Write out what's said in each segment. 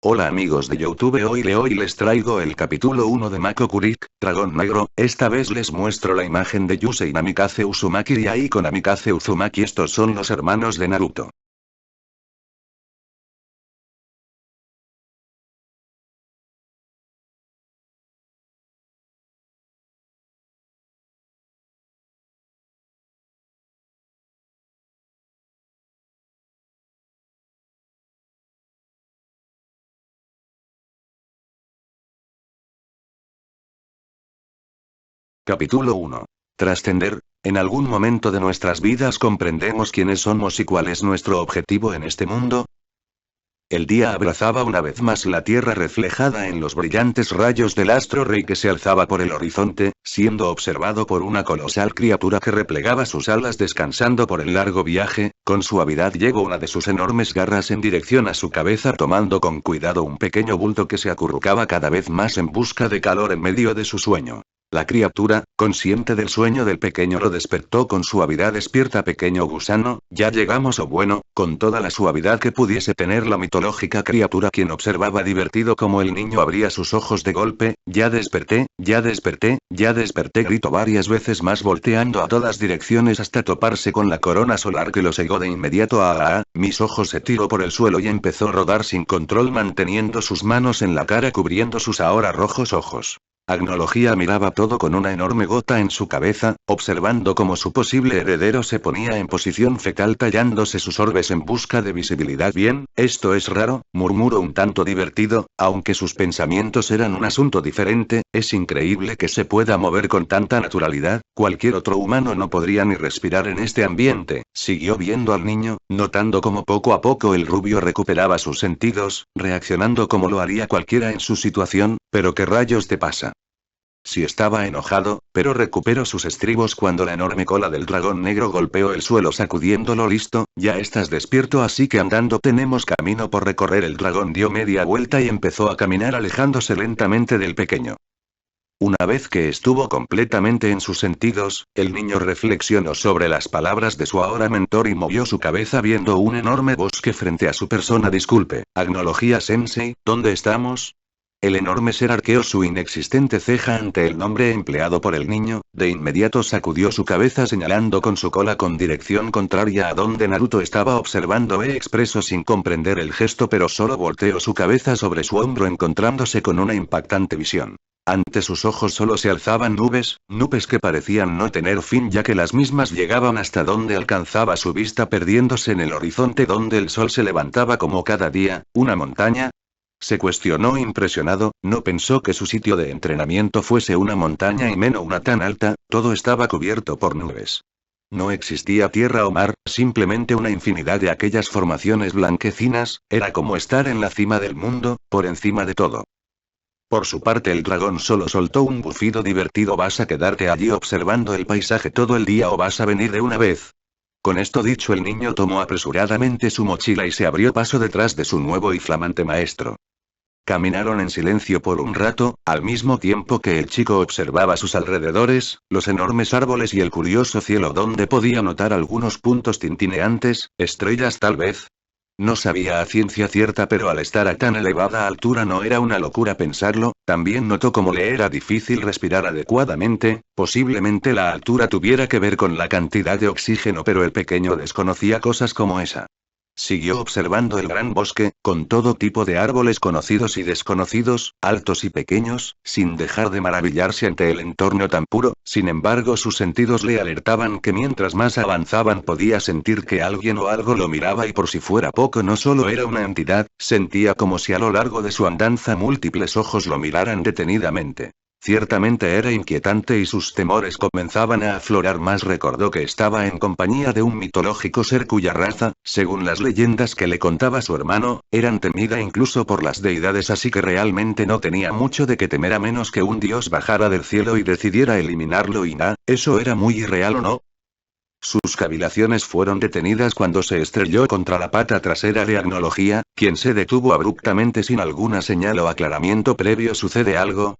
Hola amigos de YouTube, hoy les traigo el capítulo 1 de Mako Kurik, Dragón Negro. Esta vez les muestro la imagen de Yusei Namikaze Uzumaki y Aiko Namikaze Uzumaki. Estos son los hermanos de Naruto. Capítulo 1. Trascender. En algún momento de nuestras vidas comprendemos quiénes somos y cuál es nuestro objetivo en este mundo. El día abrazaba una vez más la tierra reflejada en los brillantes rayos del astro rey que se alzaba por el horizonte, siendo observado por una colosal criatura que replegaba sus alas descansando por el largo viaje. Con suavidad llegó una de sus enormes garras en dirección a su cabeza, tomando con cuidado un pequeño bulto que se acurrucaba cada vez más en busca de calor en medio de su sueño. La criatura, consciente del sueño del pequeño, lo despertó con suavidad. Despierta, pequeño gusano, ya llegamos. O bueno, con toda la suavidad que pudiese tener la mitológica criatura, quien observaba divertido como el niño abría sus ojos de golpe. Ya desperté, ya desperté, ya desperté, gritó varias veces más, volteando a todas direcciones hasta toparse con la corona solar que lo cegó de inmediato. Mis ojos. Se tiró por el suelo y empezó a rodar sin control, manteniendo sus manos en la cara cubriendo sus ahora rojos ojos. Agnología miraba todo con una enorme gota en su cabeza, observando cómo su posible heredero se ponía en posición fetal tallándose sus orbes en busca de visibilidad. Bien, esto es raro, murmuró un tanto divertido, aunque sus pensamientos eran un asunto diferente. Es increíble que se pueda mover con tanta naturalidad, cualquier otro humano no podría ni respirar en este ambiente. Siguió viendo al niño, notando cómo poco a poco el rubio recuperaba sus sentidos, reaccionando como lo haría cualquiera en su situación. ¿Pero qué rayos te pasa? Si estaba enojado, pero recuperó sus estribos cuando la enorme cola del dragón negro golpeó el suelo sacudiéndolo. Listo, ya estás despierto, así que andando tenemos camino por recorrer. El dragón dio media vuelta y empezó a caminar alejándose lentamente del pequeño. Una vez que estuvo completamente en sus sentidos, el niño reflexionó sobre las palabras de su ahora mentor y movió su cabeza viendo un enorme bosque frente a su persona. Disculpe, Agnología Sensei, ¿dónde estamos? El enorme ser arqueó su inexistente ceja ante el nombre empleado por el niño. De inmediato sacudió su cabeza señalando con su cola con dirección contraria a donde Naruto estaba observando. Expresó sin comprender el gesto, pero solo volteó su cabeza sobre su hombro encontrándose con una impactante visión. Ante sus ojos solo se alzaban nubes, nubes que parecían no tener fin, ya que las mismas llegaban hasta donde alcanzaba su vista, perdiéndose en el horizonte donde el sol se levantaba como cada día. ¿Una montaña? Se cuestionó impresionado. No pensó que su sitio de entrenamiento fuese una montaña y menos una tan alta. Todo estaba cubierto por nubes. No existía tierra o mar, simplemente una infinidad de aquellas formaciones blanquecinas. Era como estar en la cima del mundo, por encima de todo. Por su parte el dragón solo soltó un bufido divertido. ¿Vas a quedarte allí observando el paisaje todo el día o vas a venir de una vez? Con esto dicho, el niño tomó apresuradamente su mochila y se abrió paso detrás de su nuevo y flamante maestro. Caminaron en silencio por un rato, al mismo tiempo que el chico observaba sus alrededores, los enormes árboles y el curioso cielo donde podía notar algunos puntos tintineantes, estrellas tal vez. No sabía a ciencia cierta, pero al estar a tan elevada altura no era una locura pensarlo. También notó cómo le era difícil respirar adecuadamente. Posiblemente la altura tuviera que ver con la cantidad de oxígeno, pero el pequeño desconocía cosas como esa. Siguió observando el gran bosque, con todo tipo de árboles conocidos y desconocidos, altos y pequeños, sin dejar de maravillarse ante el entorno tan puro. Sin embargo, sus sentidos le alertaban que mientras más avanzaban podía sentir que alguien o algo lo miraba, y por si fuera poco no solo era una entidad, sentía como si a lo largo de su andanza múltiples ojos lo miraran detenidamente. Ciertamente era inquietante y sus temores comenzaban a aflorar más. Recordó que estaba en compañía de un mitológico ser cuya raza, según las leyendas que le contaba su hermano, eran temida incluso por las deidades, así que realmente no tenía mucho de qué temer a menos que un dios bajara del cielo y decidiera eliminarlo. Y eso era muy irreal, ¿o no? Sus cavilaciones fueron detenidas cuando se estrelló contra la pata trasera de Agnología, quien se detuvo abruptamente sin alguna señal o aclaramiento previo. ¿Sucede algo?,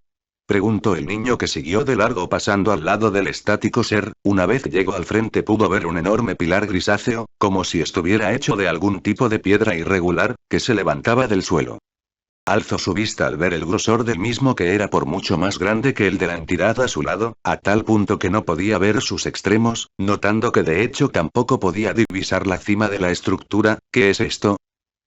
preguntó el niño, que siguió de largo pasando al lado del estático ser. Una vez llegó al frente pudo ver un enorme pilar grisáceo, como si estuviera hecho de algún tipo de piedra irregular, que se levantaba del suelo. Alzó su vista al ver el grosor del mismo, que era por mucho más grande que el de la entidad a su lado, a tal punto que no podía ver sus extremos, notando que de hecho tampoco podía divisar la cima de la estructura. ¿Qué es esto?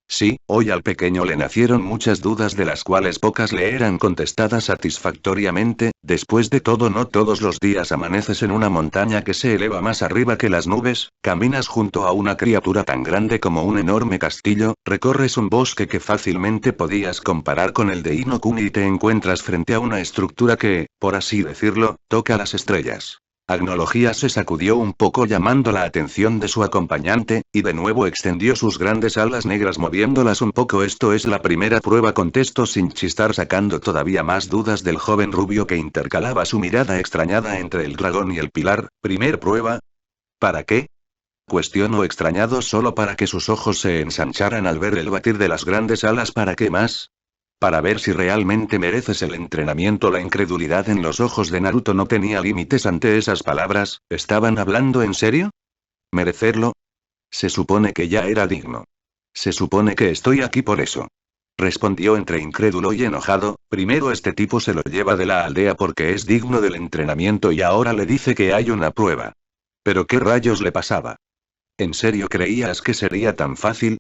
Sí, hoy al pequeño le nacieron muchas dudas, de las cuales pocas le eran contestadas satisfactoriamente. Después de todo, no todos los días amaneces en una montaña que se eleva más arriba que las nubes, caminas junto a una criatura tan grande como un enorme castillo, recorres un bosque que fácilmente podías comparar con el de Ino Kuni y te encuentras frente a una estructura que, por así decirlo, toca las estrellas. Agnología se sacudió un poco llamando la atención de su acompañante, y de nuevo extendió sus grandes alas negras moviéndolas un poco. Esto es la primera prueba, contestó sin chistar, sacando todavía más dudas del joven rubio que intercalaba su mirada extrañada entre el dragón y el pilar. ¿Primer prueba? ¿Para qué? Cuestionó extrañado, solo para que sus ojos se ensancharan al ver el batir de las grandes alas. ¿Para qué más? Para ver si realmente mereces el entrenamiento. La incredulidad en los ojos de Naruto no tenía límites ante esas palabras. ¿Estaban hablando en serio? ¿Merecerlo? Se supone que ya era digno. Se supone que estoy aquí por eso. Respondió entre incrédulo y enojado. Primero este tipo se lo lleva de la aldea porque es digno del entrenamiento y ahora le dice que hay una prueba. ¿Pero qué rayos le pasaba? ¿En serio creías que sería tan fácil?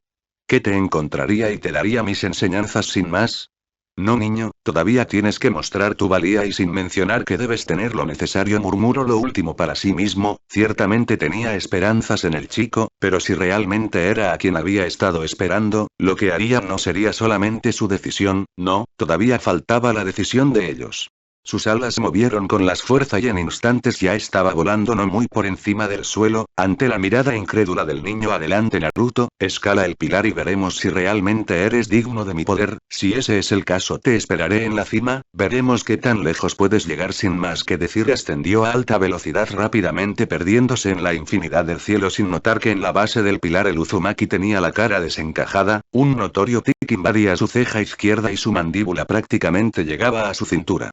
¿Que te encontraría y te daría mis enseñanzas sin más? No, niño, todavía tienes que mostrar tu valía, y sin mencionar que debes tener lo necesario, murmuró lo último para sí mismo. Ciertamente tenía esperanzas en el chico, pero si realmente era a quien había estado esperando, lo que haría no sería solamente su decisión, no, todavía faltaba la decisión de ellos. Sus alas se movieron con las fuerza y en instantes ya estaba volando no muy por encima del suelo. Ante la mirada incrédula del niño, adelante Naruto, escala el pilar y veremos si realmente eres digno de mi poder. Si ese es el caso, te esperaré en la cima, veremos qué tan lejos puedes llegar. Sin más que decir, ascendió a alta velocidad rápidamente, perdiéndose en la infinidad del cielo sin notar que en la base del pilar el Uzumaki tenía la cara desencajada, un notorio tic invadía su ceja izquierda y su mandíbula prácticamente llegaba a su cintura.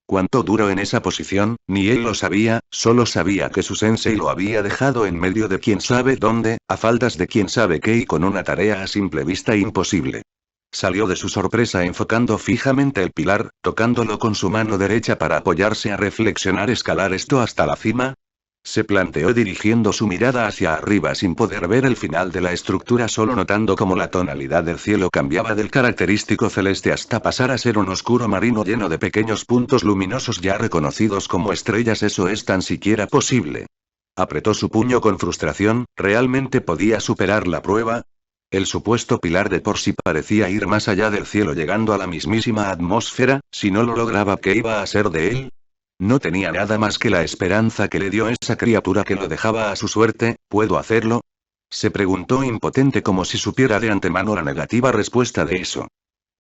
Cuánto duró en esa posición, ni él lo sabía, solo sabía que su sensei lo había dejado en medio de quién sabe dónde, a faldas de quién sabe qué y con una tarea a simple vista imposible. Salió de su sorpresa enfocando fijamente el pilar, tocándolo con su mano derecha para apoyarse a reflexionar. ¿Escalar esto hasta la cima? Se planteó dirigiendo su mirada hacia arriba sin poder ver el final de la estructura, solo notando cómo la tonalidad del cielo cambiaba del característico celeste hasta pasar a ser un oscuro marino lleno de pequeños puntos luminosos ya reconocidos como estrellas. ¿Eso es tan siquiera posible? Apretó su puño con frustración. ¿Realmente podía superar la prueba? El supuesto pilar de por sí parecía ir más allá del cielo, llegando a la mismísima atmósfera. Si no lo lograba, ¿qué iba a ser de él? No tenía nada más que la esperanza que le dio esa criatura que lo dejaba a su suerte. ¿Puedo hacerlo? Se preguntó impotente, como si supiera de antemano la negativa respuesta de eso.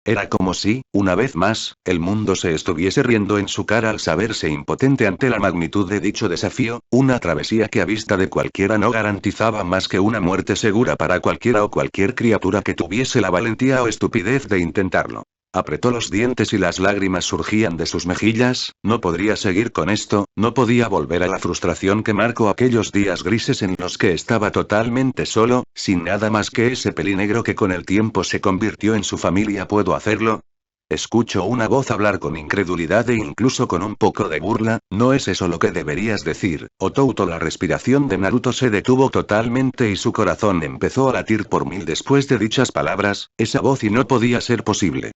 Era como si, una vez más, el mundo se estuviese riendo en su cara al saberse impotente ante la magnitud de dicho desafío, una travesía que a vista de cualquiera no garantizaba más que una muerte segura para cualquiera o cualquier criatura que tuviese la valentía o estupidez de intentarlo. Apretó los dientes y las lágrimas surgían de sus mejillas. No podría seguir con esto, no podía volver a la frustración que marcó aquellos días grises en los que estaba totalmente solo, sin nada más que ese pelinegro que con el tiempo se convirtió en su familia. ¿Puedo hacerlo? Escuchó una voz hablar con incredulidad e incluso con un poco de burla. ¿No es eso lo que deberías decir, Otouto? La respiración de Naruto se detuvo totalmente y su corazón empezó a latir por mil después de dichas palabras. Esa voz, y no podía ser posible.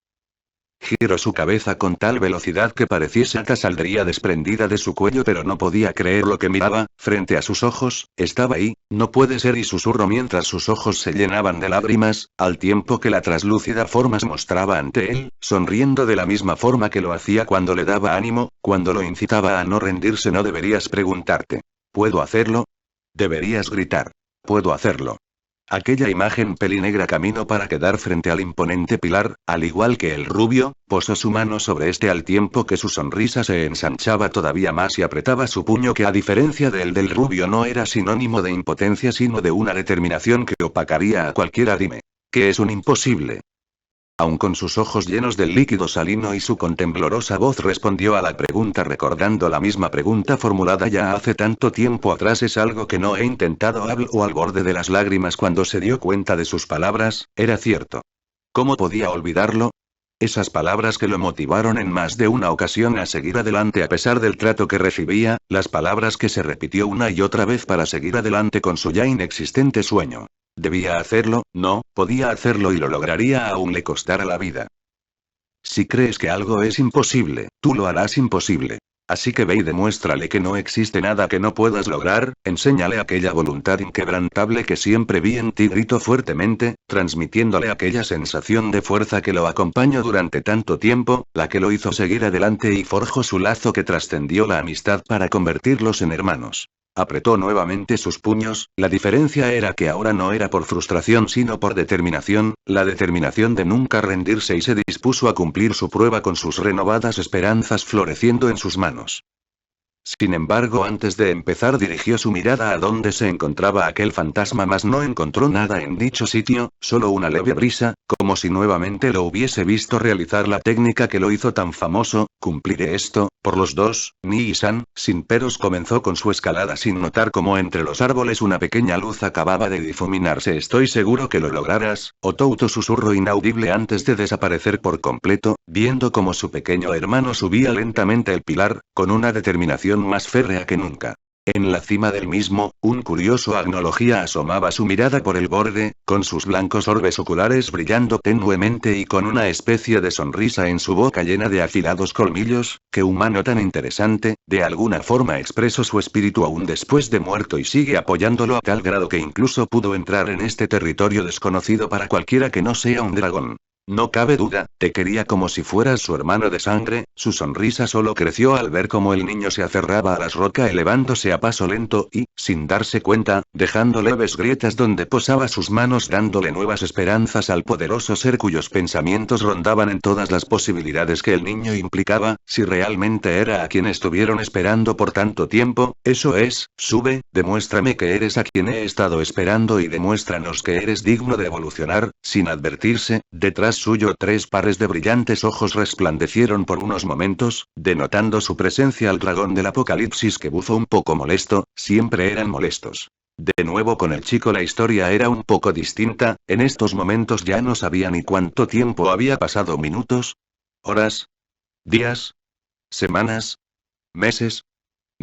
Giró su cabeza con tal velocidad que pareciese que saldría desprendida de su cuello, pero no podía creer lo que miraba. Frente a sus ojos, estaba ahí. No puede ser, y susurró mientras sus ojos se llenaban de lágrimas, al tiempo que la traslúcida forma se mostraba ante él, sonriendo de la misma forma que lo hacía cuando le daba ánimo, cuando lo incitaba a no rendirse. No deberías preguntarte. ¿Puedo hacerlo? Deberías gritar. ¿Puedo hacerlo? Aquella imagen pelinegra caminó para quedar frente al imponente pilar, al igual que el rubio, posó su mano sobre este al tiempo que su sonrisa se ensanchaba todavía más y apretaba su puño, que a diferencia del rubio no era sinónimo de impotencia sino de una determinación que opacaría a cualquiera. Dime, ¿qué es un imposible? Aun con sus ojos llenos del líquido salino y su contemblorosa voz respondió a la pregunta recordando la misma pregunta formulada ya hace tanto tiempo atrás. Es algo que no he intentado. Habló al borde de las lágrimas cuando se dio cuenta de sus palabras. Era cierto. ¿Cómo podía olvidarlo? Esas palabras que lo motivaron en más de una ocasión a seguir adelante a pesar del trato que recibía, las palabras que se repitió una y otra vez para seguir adelante con su ya inexistente sueño. Debía hacerlo, no, podía hacerlo y lo lograría aún le costara la vida. Si crees que algo es imposible, tú lo harás imposible. Así que ve y demuéstrale que no existe nada que no puedas lograr, enséñale aquella voluntad inquebrantable que siempre vi en ti, gritó fuertemente, transmitiéndole aquella sensación de fuerza que lo acompañó durante tanto tiempo, la que lo hizo seguir adelante y forjó su lazo que trascendió la amistad para convertirlos en hermanos. Apretó nuevamente sus puños, la diferencia era que ahora no era por frustración sino por determinación, la determinación de nunca rendirse y se dispuso a cumplir su prueba con sus renovadas esperanzas floreciendo en sus manos. Sin embargo, antes de empezar dirigió su mirada a donde se encontraba aquel fantasma, mas no encontró nada en dicho sitio, solo una leve brisa, como si nuevamente lo hubiese visto realizar la técnica que lo hizo tan famoso. Cumpliré esto, por los dos. Nii-san, sin peros, comenzó con su escalada sin notar cómo entre los árboles una pequeña luz acababa de difuminarse. Estoy seguro que lo lograrás, Otouto susurró inaudible antes de desaparecer por completo, viendo cómo su pequeño hermano subía lentamente el pilar, con una determinación más férrea que nunca. En la cima del mismo, un curioso agnología asomaba su mirada por el borde, con sus blancos orbes oculares brillando tenuemente y con una especie de sonrisa en su boca llena de afilados colmillos. Qué humano tan interesante, de alguna forma expresó su espíritu aún después de muerto y sigue apoyándolo a tal grado que incluso pudo entrar en este territorio desconocido para cualquiera que no sea un dragón. No cabe duda, te quería como si fueras su hermano de sangre. Su sonrisa solo creció al ver cómo el niño se aferraba a las rocas elevándose a paso lento y, sin darse cuenta, dejando leves grietas donde posaba sus manos dándole nuevas esperanzas al poderoso ser cuyos pensamientos rondaban en todas las posibilidades que el niño implicaba, si realmente era a quien estuvieron esperando por tanto tiempo. Eso es, sube, demuéstrame que eres a quien he estado esperando y demuéstranos que eres digno de evolucionar. Sin advertirse, detrás suyo 3 pares de brillantes ojos resplandecieron por unos momentos, denotando su presencia al dragón del apocalipsis que buzó un poco molesto. Siempre eran molestos. De nuevo con el chico la historia era un poco distinta, en estos momentos ya no sabía ni cuánto tiempo había pasado, minutos, horas, días, semanas, meses.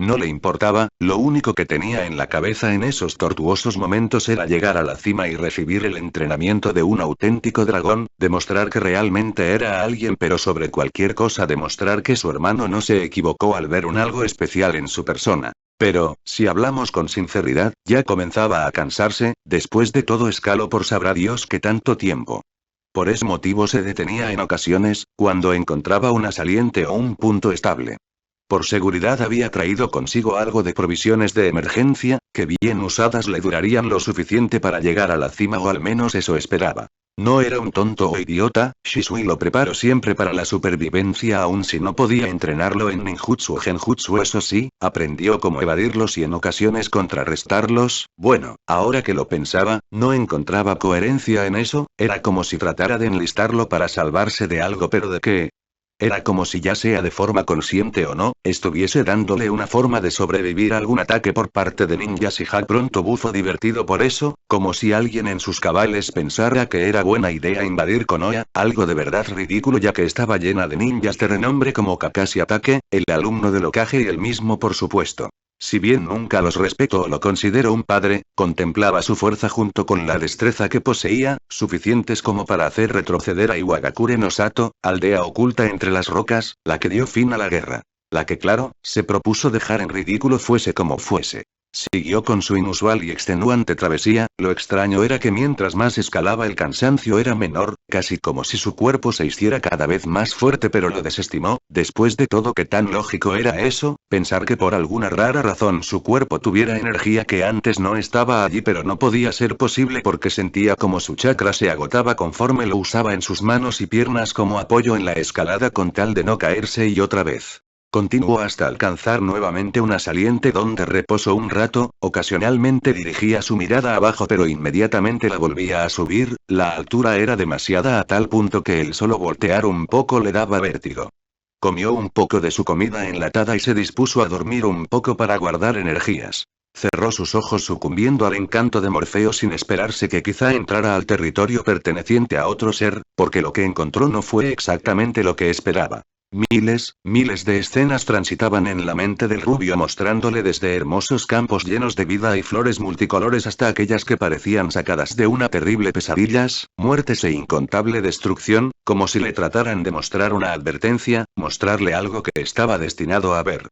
No le importaba, lo único que tenía en la cabeza en esos tortuosos momentos era llegar a la cima y recibir el entrenamiento de un auténtico dragón, demostrar que realmente era alguien, pero sobre cualquier cosa demostrar que su hermano no se equivocó al ver un algo especial en su persona. Pero, si hablamos con sinceridad, ya comenzaba a cansarse, después de todo escaló por sabrá Dios qué tanto tiempo. Por ese motivo se detenía en ocasiones, cuando encontraba una saliente o un punto estable. Por seguridad había traído consigo algo de provisiones de emergencia, que bien usadas le durarían lo suficiente para llegar a la cima, o al menos eso esperaba. No era un tonto o idiota, Shisui lo preparó siempre para la supervivencia aun si no podía entrenarlo en ninjutsu o genjutsu. Eso sí, aprendió cómo evadirlos y en ocasiones contrarrestarlos. Bueno, ahora que lo pensaba, no encontraba coherencia en eso, era como si tratara de enlistarlo para salvarse de algo, pero ¿de qué? Era como si, ya sea de forma consciente o no, estuviese dándole una forma de sobrevivir a algún ataque por parte de ninjas y Jack pronto bufo divertido por eso, como si alguien en sus cabales pensara que era buena idea invadir Konoha, algo de verdad ridículo ya que estaba llena de ninjas de renombre como Kakashi Atake, el alumno del Hokage y el mismo por supuesto. Si bien nunca los respeto o lo considero un padre, contemplaba su fuerza junto con la destreza que poseía, suficientes como para hacer retroceder a Iwagakure no Sato, aldea oculta entre las rocas, la que dio fin a la guerra. La que, claro, se propuso dejar en ridículo fuese como fuese. Siguió con su inusual y extenuante travesía. Lo extraño era que mientras más escalaba el cansancio era menor, casi como si su cuerpo se hiciera cada vez más fuerte, pero lo desestimó. Después de todo, ¿qué tan lógico era eso? Pensar que por alguna rara razón su cuerpo tuviera energía que antes no estaba allí, pero no podía ser posible porque sentía como su chakra se agotaba conforme lo usaba en sus manos y piernas como apoyo en la escalada con tal de no caerse, y otra vez. Continuó hasta alcanzar nuevamente una saliente donde reposó un rato. Ocasionalmente dirigía su mirada abajo pero inmediatamente la volvía a subir. La altura era demasiada a tal punto que el solo voltear un poco le daba vértigo. Comió un poco de su comida enlatada y se dispuso a dormir un poco para guardar energías. Cerró sus ojos sucumbiendo al encanto de Morfeo sin esperarse que quizá entrara al territorio perteneciente a otro ser, porque lo que encontró no fue exactamente lo que esperaba. Miles de escenas transitaban en la mente del rubio mostrándole desde hermosos campos llenos de vida y flores multicolores hasta aquellas que parecían sacadas de una terrible pesadillas, muertes e incontable destrucción, como si le trataran de mostrar una advertencia, mostrarle algo que estaba destinado a ver.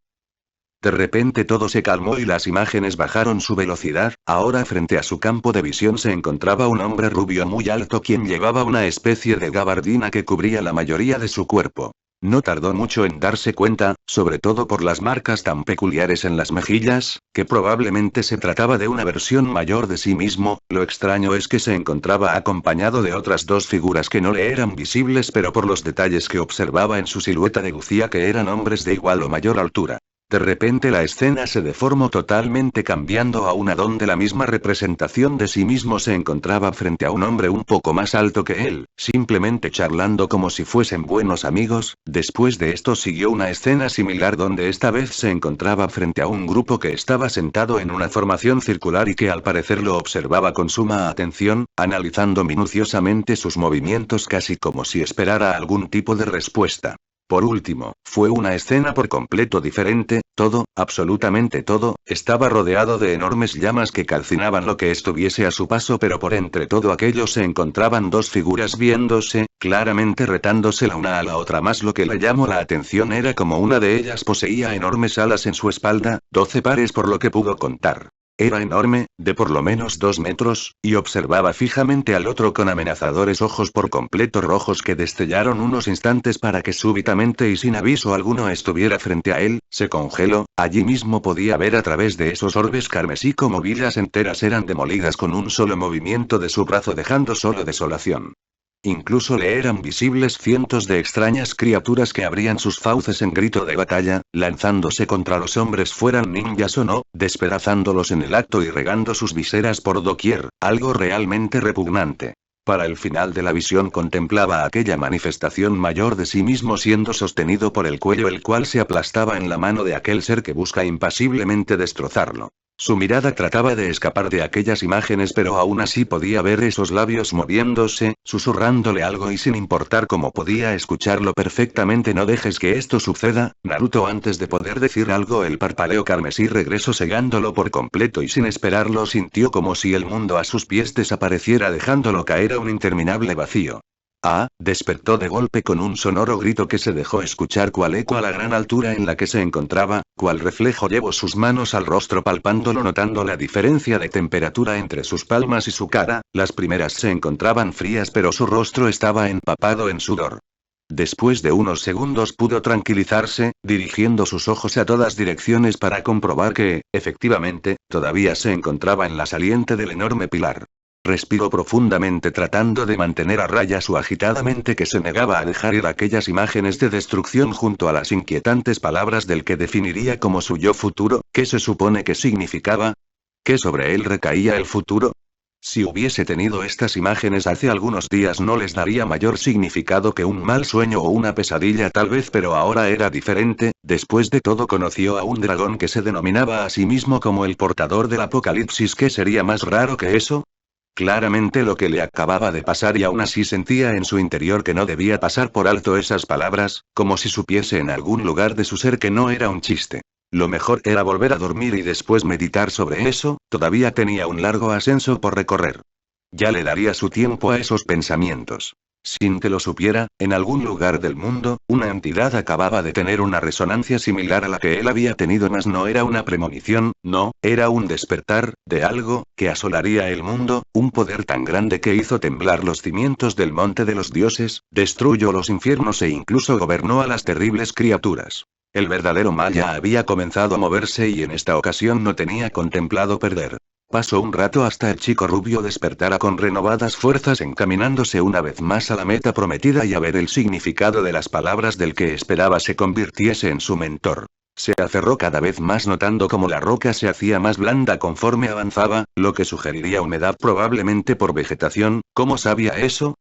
De repente todo se calmó y las imágenes bajaron su velocidad, ahora frente a su campo de visión se encontraba un hombre rubio muy alto quien llevaba una especie de gabardina que cubría la mayoría de su cuerpo. No tardó mucho en darse cuenta, sobre todo por las marcas tan peculiares en las mejillas, que probablemente se trataba de una versión mayor de sí mismo. Lo extraño es que se encontraba acompañado de otras dos figuras que no le eran visibles, pero por los detalles que observaba en su silueta deducía que eran hombres de igual o mayor altura. De repente la escena se deformó totalmente cambiando a una donde la misma representación de sí mismo se encontraba frente a un hombre un poco más alto que él, simplemente charlando como si fuesen buenos amigos. Después de esto siguió una escena similar donde esta vez se encontraba frente a un grupo que estaba sentado en una formación circular y que al parecer lo observaba con suma atención, analizando minuciosamente sus movimientos casi como si esperara algún tipo de respuesta. Por último, fue una escena por completo diferente, todo, absolutamente todo, estaba rodeado de enormes llamas que calcinaban lo que estuviese a su paso, pero por entre todo aquello se encontraban dos figuras viéndose, claramente retándose la una a la otra. Más lo que le llamó la atención era como una de ellas poseía enormes alas en su espalda, 12 pares por lo que pudo contar. Era enorme, de por lo menos 2 metros, y observaba fijamente al otro con amenazadores ojos por completo rojos que destellaron unos instantes para que súbitamente y sin aviso alguno estuviera frente a él, se congeló. Allí mismo podía ver a través de esos orbes carmesí como villas enteras eran demolidas con un solo movimiento de su brazo dejando solo desolación. Incluso le eran visibles cientos de extrañas criaturas que abrían sus fauces en grito de batalla, lanzándose contra los hombres fueran ninjas o no, despedazándolos en el acto y regando sus viseras por doquier, algo realmente repugnante. Para el final de la visión contemplaba aquella manifestación mayor de sí mismo siendo sostenido por el cuello, el cual se aplastaba en la mano de aquel ser que busca impasiblemente destrozarlo. Su mirada trataba de escapar de aquellas imágenes, pero aún así podía ver esos labios moviéndose, susurrándole algo y sin importar cómo podía escucharlo perfectamente. No dejes que esto suceda, Naruto. Antes de poder decir algo el parpadeo carmesí regresó cegándolo por completo y sin esperarlo sintió como si el mundo a sus pies desapareciera dejándolo caer a un interminable vacío. Despertó de golpe con un sonoro grito que se dejó escuchar cual eco a la gran altura en la que se encontraba, cual reflejo llevó sus manos al rostro palpándolo notando la diferencia de temperatura entre sus palmas y su cara, las primeras se encontraban frías pero su rostro estaba empapado en sudor. Después de unos segundos pudo tranquilizarse, dirigiendo sus ojos a todas direcciones para comprobar que, efectivamente, todavía se encontraba en la saliente del enorme pilar. Respiró profundamente tratando de mantener a raya su agitada mente que se negaba a dejar ir aquellas imágenes de destrucción junto a las inquietantes palabras del que definiría como su yo futuro. ¿Qué se supone que significaba? ¿Qué sobre él recaía el futuro? Si hubiese tenido estas imágenes hace algunos días no les daría mayor significado que un mal sueño o una pesadilla tal vez, pero ahora era diferente. Después de todo conoció a un dragón que se denominaba a sí mismo como el portador del apocalipsis. ¿Qué sería más raro que eso? Claramente lo que le acababa de pasar y aún así sentía en su interior que no debía pasar por alto esas palabras, como si supiese en algún lugar de su ser que no era un chiste. Lo mejor era volver a dormir y después meditar sobre eso, todavía tenía un largo ascenso por recorrer. Ya le daría su tiempo a esos pensamientos. Sin que lo supiera, en algún lugar del mundo, una entidad acababa de tener una resonancia similar a la que él había tenido, mas no era una premonición, no, era un despertar, de algo, que asolaría el mundo, un poder tan grande que hizo temblar los cimientos del monte de los dioses, destruyó los infiernos e incluso gobernó a las terribles criaturas. El verdadero mal ya había comenzado a moverse y en esta ocasión no tenía contemplado perder. Pasó un rato hasta el chico rubio despertara con renovadas fuerzas encaminándose una vez más a la meta prometida y a ver el significado de las palabras del que esperaba se convirtiese en su mentor. Se aferró cada vez más notando cómo la roca se hacía más blanda conforme avanzaba, lo que sugeriría humedad probablemente por vegetación. ¿Cómo sabía eso?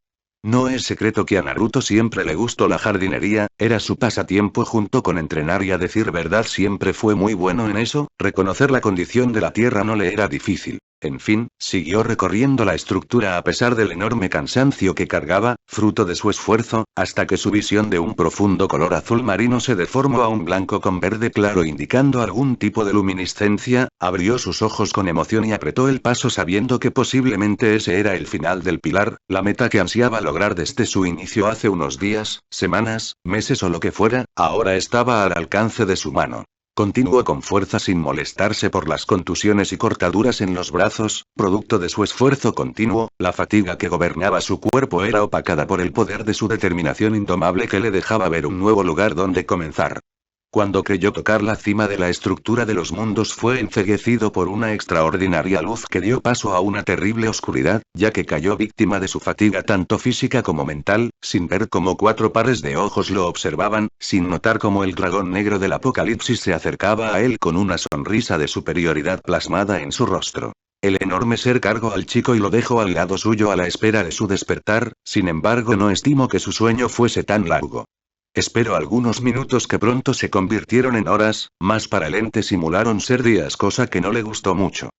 No es secreto que a Naruto siempre le gustó la jardinería, era su pasatiempo junto con entrenar y a decir verdad siempre fue muy bueno en eso, reconocer la condición de la tierra no le era difícil. En fin, siguió recorriendo la estructura a pesar del enorme cansancio que cargaba, fruto de su esfuerzo, hasta que su visión de un profundo color azul marino se deformó a un blanco con verde claro indicando algún tipo de luminiscencia, abrió sus ojos con emoción y apretó el paso sabiendo que posiblemente ese era el final del pilar, la meta que ansiaba lograr desde su inicio hace unos días, semanas, meses o lo que fuera, ahora estaba al alcance de su mano. Continuó con fuerza sin molestarse por las contusiones y cortaduras en los brazos, producto de su esfuerzo continuo, la fatiga que gobernaba su cuerpo era opacada por el poder de su determinación indomable que le dejaba ver un nuevo lugar donde comenzar. Cuando creyó tocar la cima de la estructura de los mundos fue enceguecido por una extraordinaria luz que dio paso a una terrible oscuridad, ya que cayó víctima de su fatiga tanto física como mental, sin ver cómo 4 pares de ojos lo observaban, sin notar cómo el dragón negro del apocalipsis se acercaba a él con una sonrisa de superioridad plasmada en su rostro. El enorme ser cargó al chico y lo dejó al lado suyo a la espera de su despertar, sin embargo no estimó que su sueño fuese tan largo. Esperó algunos minutos que pronto se convirtieron en horas, más para el ente simularon ser días, cosa que no le gustó mucho.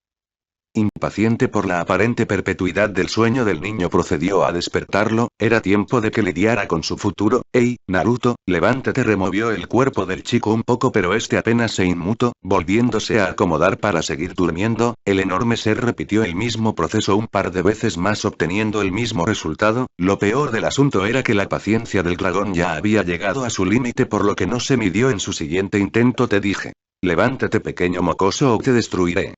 Impaciente por la aparente perpetuidad del sueño del niño procedió a despertarlo, era tiempo de que lidiara con su futuro. «Ey, Naruto, levántate», removió el cuerpo del chico un poco pero este apenas se inmutó, volviéndose a acomodar para seguir durmiendo, el enorme ser repitió el mismo proceso un par de veces más obteniendo el mismo resultado, lo peor del asunto era que la paciencia del dragón ya había llegado a su límite por lo que no se midió en su siguiente intento. «Te dije. Levántate pequeño mocoso o te destruiré».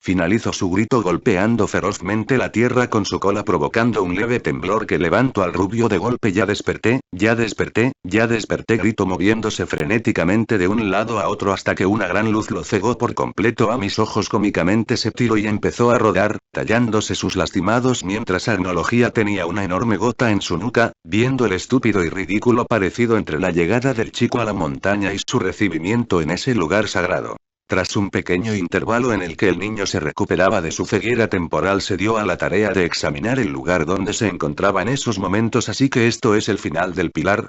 Finalizó su grito golpeando ferozmente la tierra con su cola provocando un leve temblor que levantó al rubio de golpe. «Ya desperté, ya desperté, ya desperté», gritó moviéndose frenéticamente de un lado a otro hasta que una gran luz lo cegó por completo. «A mis ojos», cómicamente se tiró y empezó a rodar, tallándose sus lastimados mientras Agnología tenía una enorme gota en su nuca, viendo el estúpido y ridículo parecido entre la llegada del chico a la montaña y su recibimiento en ese lugar sagrado. Tras un pequeño intervalo en el que el niño se recuperaba de su ceguera temporal se dio a la tarea de examinar el lugar donde se encontraba en esos momentos. «Así que esto es el final del pilar»,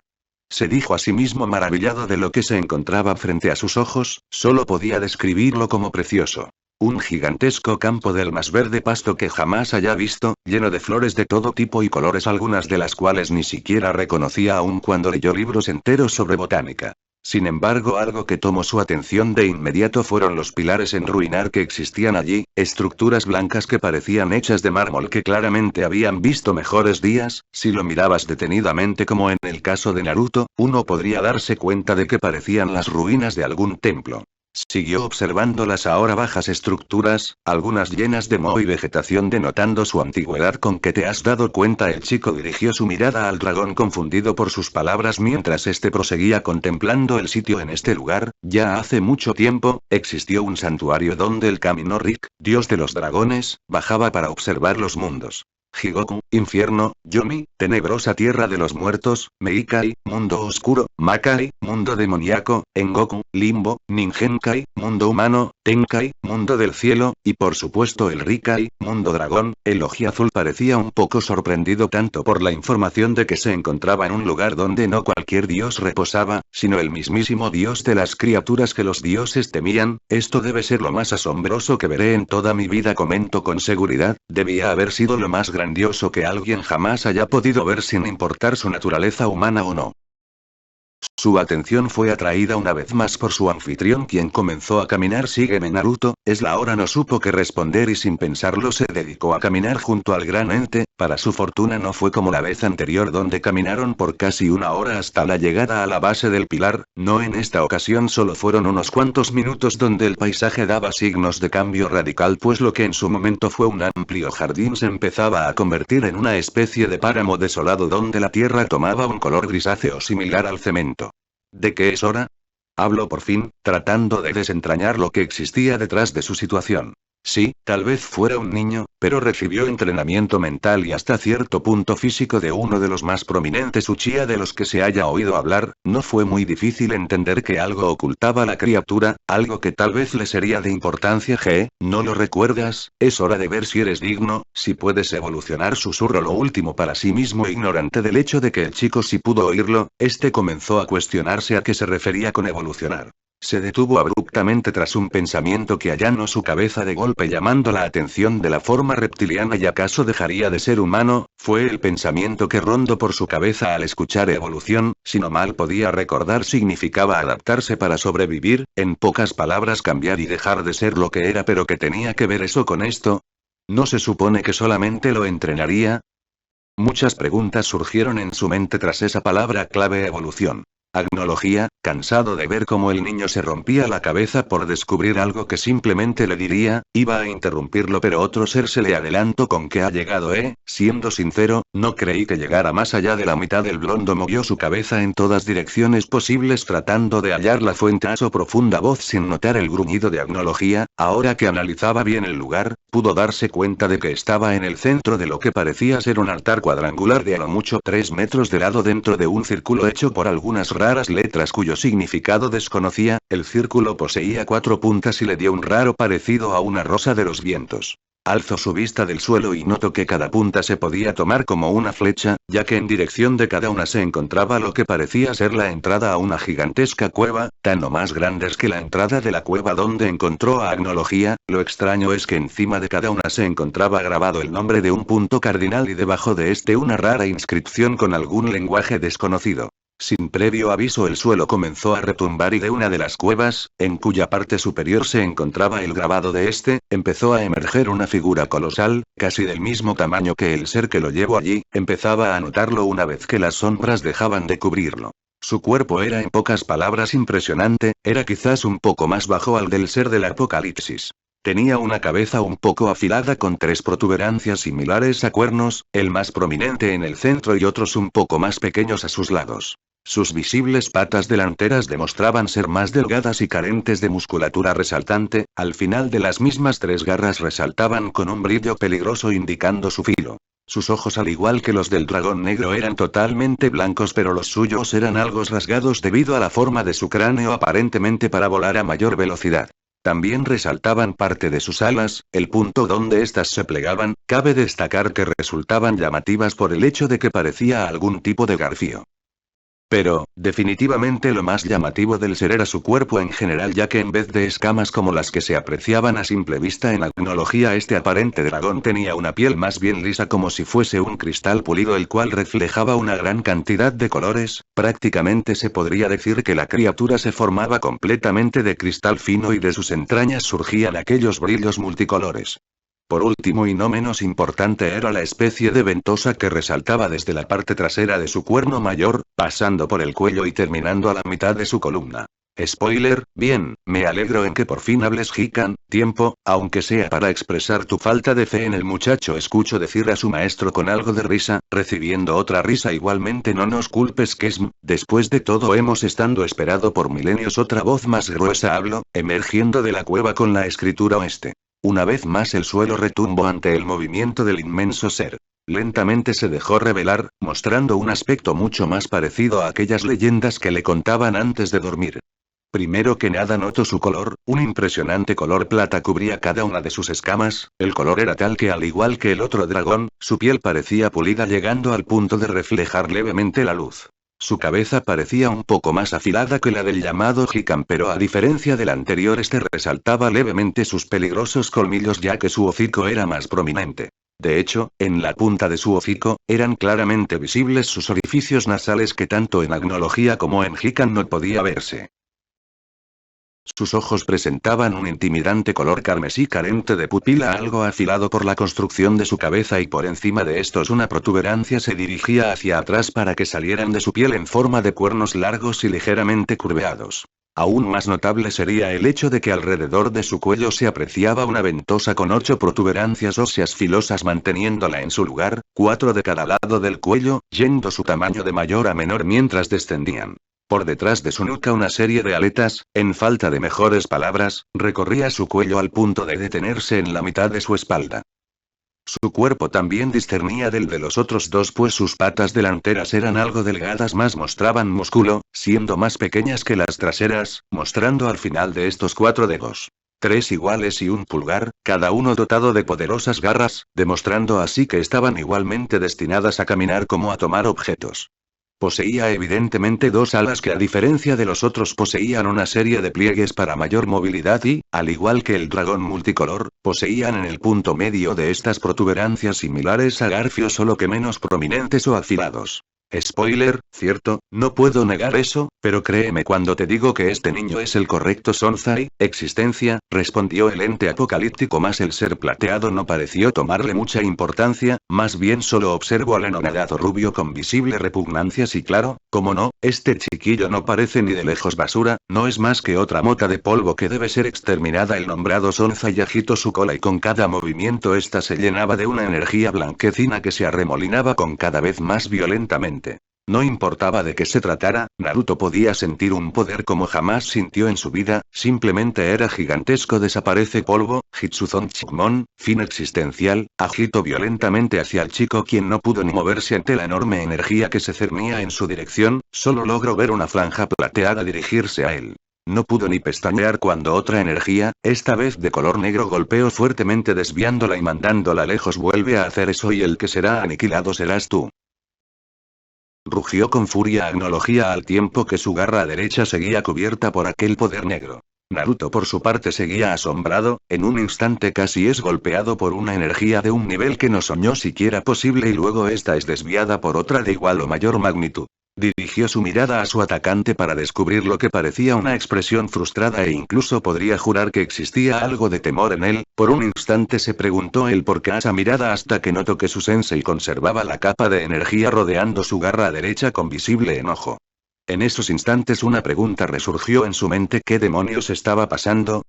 se dijo a sí mismo maravillado de lo que se encontraba frente a sus ojos, solo podía describirlo como precioso. Un gigantesco campo del más verde pasto que jamás haya visto, lleno de flores de todo tipo y colores, algunas de las cuales ni siquiera reconocía aún cuando leyó libros enteros sobre botánica. Sin embargo, algo que tomó su atención de inmediato fueron los pilares en ruinar que existían allí, estructuras blancas que parecían hechas de mármol que claramente habían visto mejores días. Si lo mirabas detenidamente como en el caso de Naruto, uno podría darse cuenta de que parecían las ruinas de algún templo. Siguió observando las ahora bajas estructuras, algunas llenas de moho y vegetación denotando su antigüedad. «¿Con qué te has dado cuenta?». El chico dirigió su mirada al dragón confundido por sus palabras mientras este proseguía contemplando el sitio. «En este lugar, ya hace mucho tiempo, existió un santuario donde el Kami no Rick, dios de los dragones, bajaba para observar los mundos. Higoku, infierno; Yomi, tenebrosa tierra de los muertos; Meikai, mundo oscuro; Makai, mundo demoníaco; Engoku, limbo; Ningenkai, mundo humano; Tenkai, mundo del cielo; y por supuesto el Rikai, mundo dragón». El ojiazul parecía un poco sorprendido tanto por la información de que se encontraba en un lugar donde no cualquier dios reposaba, sino el mismísimo dios de las criaturas que los dioses temían. «Esto debe ser lo más asombroso que veré en toda mi vida», comentó con seguridad, «debía haber sido lo más grandioso que alguien jamás haya podido ver sin importar su naturaleza humana o no». Su atención fue atraída una vez más por su anfitrión quien comenzó a caminar. «Sígueme, Naruto». Es la hora, no supo qué responder y sin pensarlo se dedicó a caminar junto al gran ente. Para su fortuna no fue como la vez anterior donde caminaron por casi una hora hasta la llegada a la base del pilar, no, en esta ocasión solo fueron unos cuantos minutos donde el paisaje daba signos de cambio radical, pues lo que en su momento fue un amplio jardín se empezaba a convertir en una especie de páramo desolado donde la tierra tomaba un color grisáceo similar al cemento. «¿De qué es hora?», habló por fin, tratando de desentrañar lo que existía detrás de su situación. Sí, tal vez fuera un niño, pero recibió entrenamiento mental y hasta cierto punto físico de uno de los más prominentes Uchiha de los que se haya oído hablar. No fue muy difícil entender que algo ocultaba a la criatura, algo que tal vez le sería de importancia. ¿No lo recuerdas? Es hora de ver si eres digno, si puedes evolucionar. Susurró lo último para sí mismo, ignorante del hecho de que el chico sí pudo oírlo. Este comenzó a cuestionarse a qué se refería con evolucionar. Se detuvo abruptamente tras un pensamiento que allanó su cabeza de golpe, llamando la atención de la forma reptiliana. ¿Y acaso dejaría de ser humano? Fue el pensamiento que rondó por su cabeza al escuchar evolución. Si no mal podía recordar, significaba adaptarse para sobrevivir, en pocas palabras cambiar y dejar de ser lo que era. ¿Pero qué tenía que ver eso con esto? ¿No se supone que solamente lo entrenaría? Muchas preguntas surgieron en su mente tras esa palabra clave, evolución. Agnología, cansado de ver cómo el niño se rompía la cabeza por descubrir algo que simplemente le diría, iba a interrumpirlo, pero otro ser se le adelantó con que ha llegado. Siendo sincero, no creí que llegara más allá de la mitad. El blondo movió su cabeza en todas direcciones posibles tratando de hallar la fuente a su profunda voz sin notar el gruñido de Agnología. Ahora que analizaba bien el lugar, pudo darse cuenta de que estaba en el centro de lo que parecía ser un altar cuadrangular de a lo mucho 3 metros de lado dentro de un círculo hecho por algunas raras letras cuyo significado desconocía. El círculo poseía 4 puntas y le dio un raro parecido a una rosa de los vientos. Alzó su vista del suelo y notó que cada punta se podía tomar como una flecha, ya que en dirección de cada una se encontraba lo que parecía ser la entrada a una gigantesca cueva, tan o más grandes que la entrada de la cueva donde encontró a Agnología. Lo extraño es que encima de cada una se encontraba grabado el nombre de un punto cardinal y debajo de este una rara inscripción con algún lenguaje desconocido. Sin previo aviso, el suelo comenzó a retumbar y de una de las cuevas, en cuya parte superior se encontraba el grabado de este, empezó a emerger una figura colosal, casi del mismo tamaño que el ser que lo llevó allí. Empezaba a notarlo una vez que las sombras dejaban de cubrirlo. Su cuerpo era, en pocas palabras, impresionante, era quizás un poco más bajo al del ser del Apocalipsis. Tenía una cabeza un poco afilada con 3 protuberancias similares a cuernos, el más prominente en el centro y otros un poco más pequeños a sus lados. Sus visibles patas delanteras demostraban ser más delgadas y carentes de musculatura resaltante. Al final de las mismas 3 garras resaltaban con un brillo peligroso indicando su filo. Sus ojos, al igual que los del dragón negro, eran totalmente blancos, pero los suyos eran algo rasgados debido a la forma de su cráneo, aparentemente para volar a mayor velocidad. También resaltaban parte de sus alas, el punto donde éstas se plegaban. Cabe destacar que resultaban llamativas por el hecho de que parecía algún tipo de garfio. Pero, definitivamente lo más llamativo del ser era su cuerpo en general, ya que en vez de escamas como las que se apreciaban a simple vista en Agnología, este aparente dragón tenía una piel más bien lisa, como si fuese un cristal pulido, el cual reflejaba una gran cantidad de colores. Prácticamente se podría decir que la criatura se formaba completamente de cristal fino y de sus entrañas surgían aquellos brillos multicolores. Por último y no menos importante era la especie de ventosa que resaltaba desde la parte trasera de su cuerno mayor, pasando por el cuello y terminando a la mitad de su columna. Spoiler, bien, me alegro en que por fin hables, Hikan. Tiempo, aunque sea para expresar tu falta de fe en el muchacho, escuchó decir a su maestro con algo de risa, recibiendo otra risa igualmente. No nos culpes, Kesm, después de todo hemos estado esperado por milenios. Otra voz más gruesa habló, emergiendo de la cueva con la escritura oeste. Una vez más el suelo retumbó ante el movimiento del inmenso ser. Lentamente se dejó revelar, mostrando un aspecto mucho más parecido a aquellas leyendas que le contaban antes de dormir. Primero que nada notó su color, un impresionante color plata cubría cada una de sus escamas. El color era tal que, al igual que el otro dragón, su piel parecía pulida, llegando al punto de reflejar levemente la luz. Su cabeza parecía un poco más afilada que la del llamado Hikan, pero a diferencia del anterior, este resaltaba levemente sus peligrosos colmillos, ya que su hocico era más prominente. De hecho, en la punta de su hocico, eran claramente visibles sus orificios nasales, que tanto en Agnología como en Hikan no podía verse. Sus ojos presentaban un intimidante color carmesí carente de pupila, algo afilado por la construcción de su cabeza, y por encima de estos una protuberancia se dirigía hacia atrás para que salieran de su piel en forma de cuernos largos y ligeramente curveados. Aún más notable sería el hecho de que alrededor de su cuello se apreciaba una ventosa con 8 protuberancias óseas filosas manteniéndola en su lugar, 4 de cada lado del cuello, yendo su tamaño de mayor a menor mientras descendían. Por detrás de su nuca una serie de aletas, en falta de mejores palabras, recorría su cuello al punto de detenerse en la mitad de su espalda. Su cuerpo también discernía del de los otros dos, pues sus patas delanteras eran algo delgadas, más mostraban músculo, siendo más pequeñas que las traseras, mostrando al final de estos 4 dedos. 3 iguales y un pulgar, cada uno dotado de poderosas garras, demostrando así que estaban igualmente destinadas a caminar como a tomar objetos. Poseía evidentemente 2 alas que, a diferencia de los otros, poseían una serie de pliegues para mayor movilidad y, al igual que el dragón multicolor, poseían en el punto medio de estas protuberancias similares a garfios, solo que menos prominentes o afilados. Spoiler, cierto, no puedo negar eso, pero créeme cuando te digo que este niño es el correcto Sonzai. Existencia, respondió el ente apocalíptico, mas el ser plateado no pareció tomarle mucha importancia, más bien solo observó al anonadado rubio con visible repugnancia. Sí, claro, cómo no, este chiquillo no parece ni de lejos basura, no es más que otra mota de polvo que debe ser exterminada. El nombrado Sonzai agitó su cola y con cada movimiento ésta se llenaba de una energía blanquecina que se arremolinaba con cada vez más violentamente. No importaba de qué se tratara, Naruto podía sentir un poder como jamás sintió en su vida, simplemente era gigantesco. Desaparece polvo, Hitsuzon Chikmon, fin existencial, agitó violentamente hacia el chico, quien no pudo ni moverse ante la enorme energía que se cernía en su dirección, solo logró ver una franja plateada dirigirse a él. No pudo ni pestañear cuando otra energía, esta vez de color negro, golpeó fuertemente desviándola y mandándola lejos. Vuelve a hacer eso y el que será aniquilado serás tú. Rugió con furia Agnología al tiempo que su garra derecha seguía cubierta por aquel poder negro. Naruto por su parte seguía asombrado, en un instante casi es golpeado por una energía de un nivel que no soñó siquiera posible y luego esta es desviada por otra de igual o mayor magnitud. Dirigió su mirada a su atacante para descubrir lo que parecía una expresión frustrada e incluso podría jurar que existía algo de temor en él. Por un instante se preguntó el por qué esa mirada, hasta que notó que su sensei conservaba la capa de energía rodeando su garra derecha con visible enojo. En esos instantes una pregunta resurgió en su mente: ¿qué demonios estaba pasando?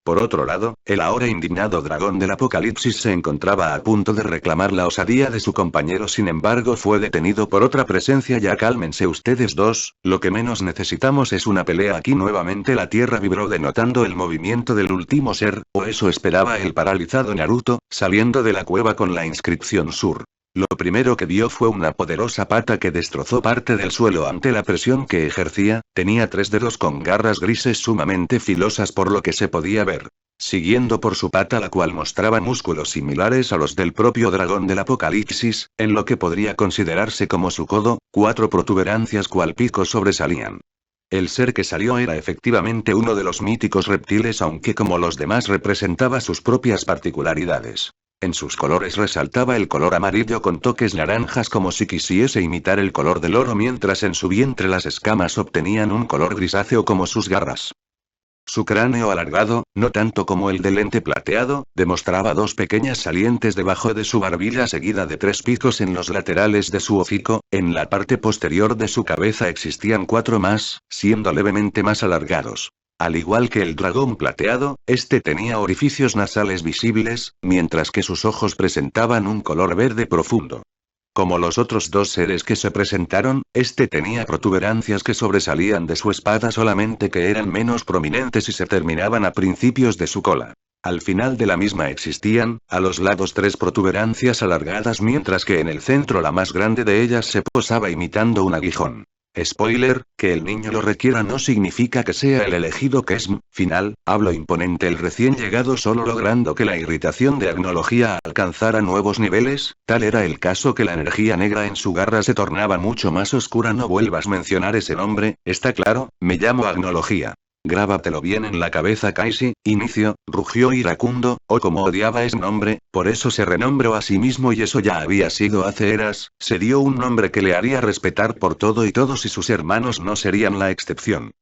Por otro lado, el ahora indignado dragón del apocalipsis se encontraba a punto de reclamar la osadía de su compañero, sin embargo fue detenido por otra presencia. Ya cálmense ustedes dos, lo que menos necesitamos es una pelea aquí. Nuevamente la tierra vibró denotando el movimiento del último ser, o eso esperaba el paralizado Naruto, saliendo de la cueva con la inscripción Sur. Lo primero que vio fue una poderosa pata que destrozó parte del suelo ante la presión que ejercía. Tenía 3 dedos con garras grises sumamente filosas por lo que se podía ver. Siguiendo por su pata, la cual mostraba músculos similares a los del propio dragón del apocalipsis, en lo que podría considerarse como su codo, 4 protuberancias cual pico sobresalían. El ser que salió era efectivamente uno de los míticos reptiles, aunque como los demás representaba sus propias particularidades. En sus colores resaltaba el color amarillo con toques naranjas, como si quisiese imitar el color del oro, mientras en su vientre las escamas obtenían un color grisáceo como sus garras. Su cráneo alargado, no tanto como el del ente plateado, demostraba 2 pequeñas salientes debajo de su barbilla, seguida de 3 picos en los laterales de su hocico. En la parte posterior de su cabeza existían 4 más, siendo levemente más alargados. Al igual que el dragón plateado, este tenía orificios nasales visibles, mientras que sus ojos presentaban un color verde profundo. Como los otros 2 seres que se presentaron, este tenía protuberancias que sobresalían de su espada, solamente que eran menos prominentes y se terminaban a principios de su cola. Al final de la misma existían, a los lados, 3 protuberancias alargadas, mientras que en el centro la más grande de ellas se posaba imitando un aguijón. Spoiler, que el niño lo requiera no significa que sea el elegido Kesm. Final, habló imponente el recién llegado, solo logrando que la irritación de Agnología alcanzara nuevos niveles. Tal era el caso que la energía negra en su garra se tornaba mucho más oscura. No vuelvas a mencionar ese nombre, ¿está claro? Me llamo Agnología. Grábatelo bien en la cabeza, Kaishi. Inicio, rugió iracundo, como odiaba ese nombre, por eso se renombró a sí mismo, y eso ya había sido hace eras. Se dio un nombre que le haría respetar por todo y todos, y sus hermanos no serían la excepción.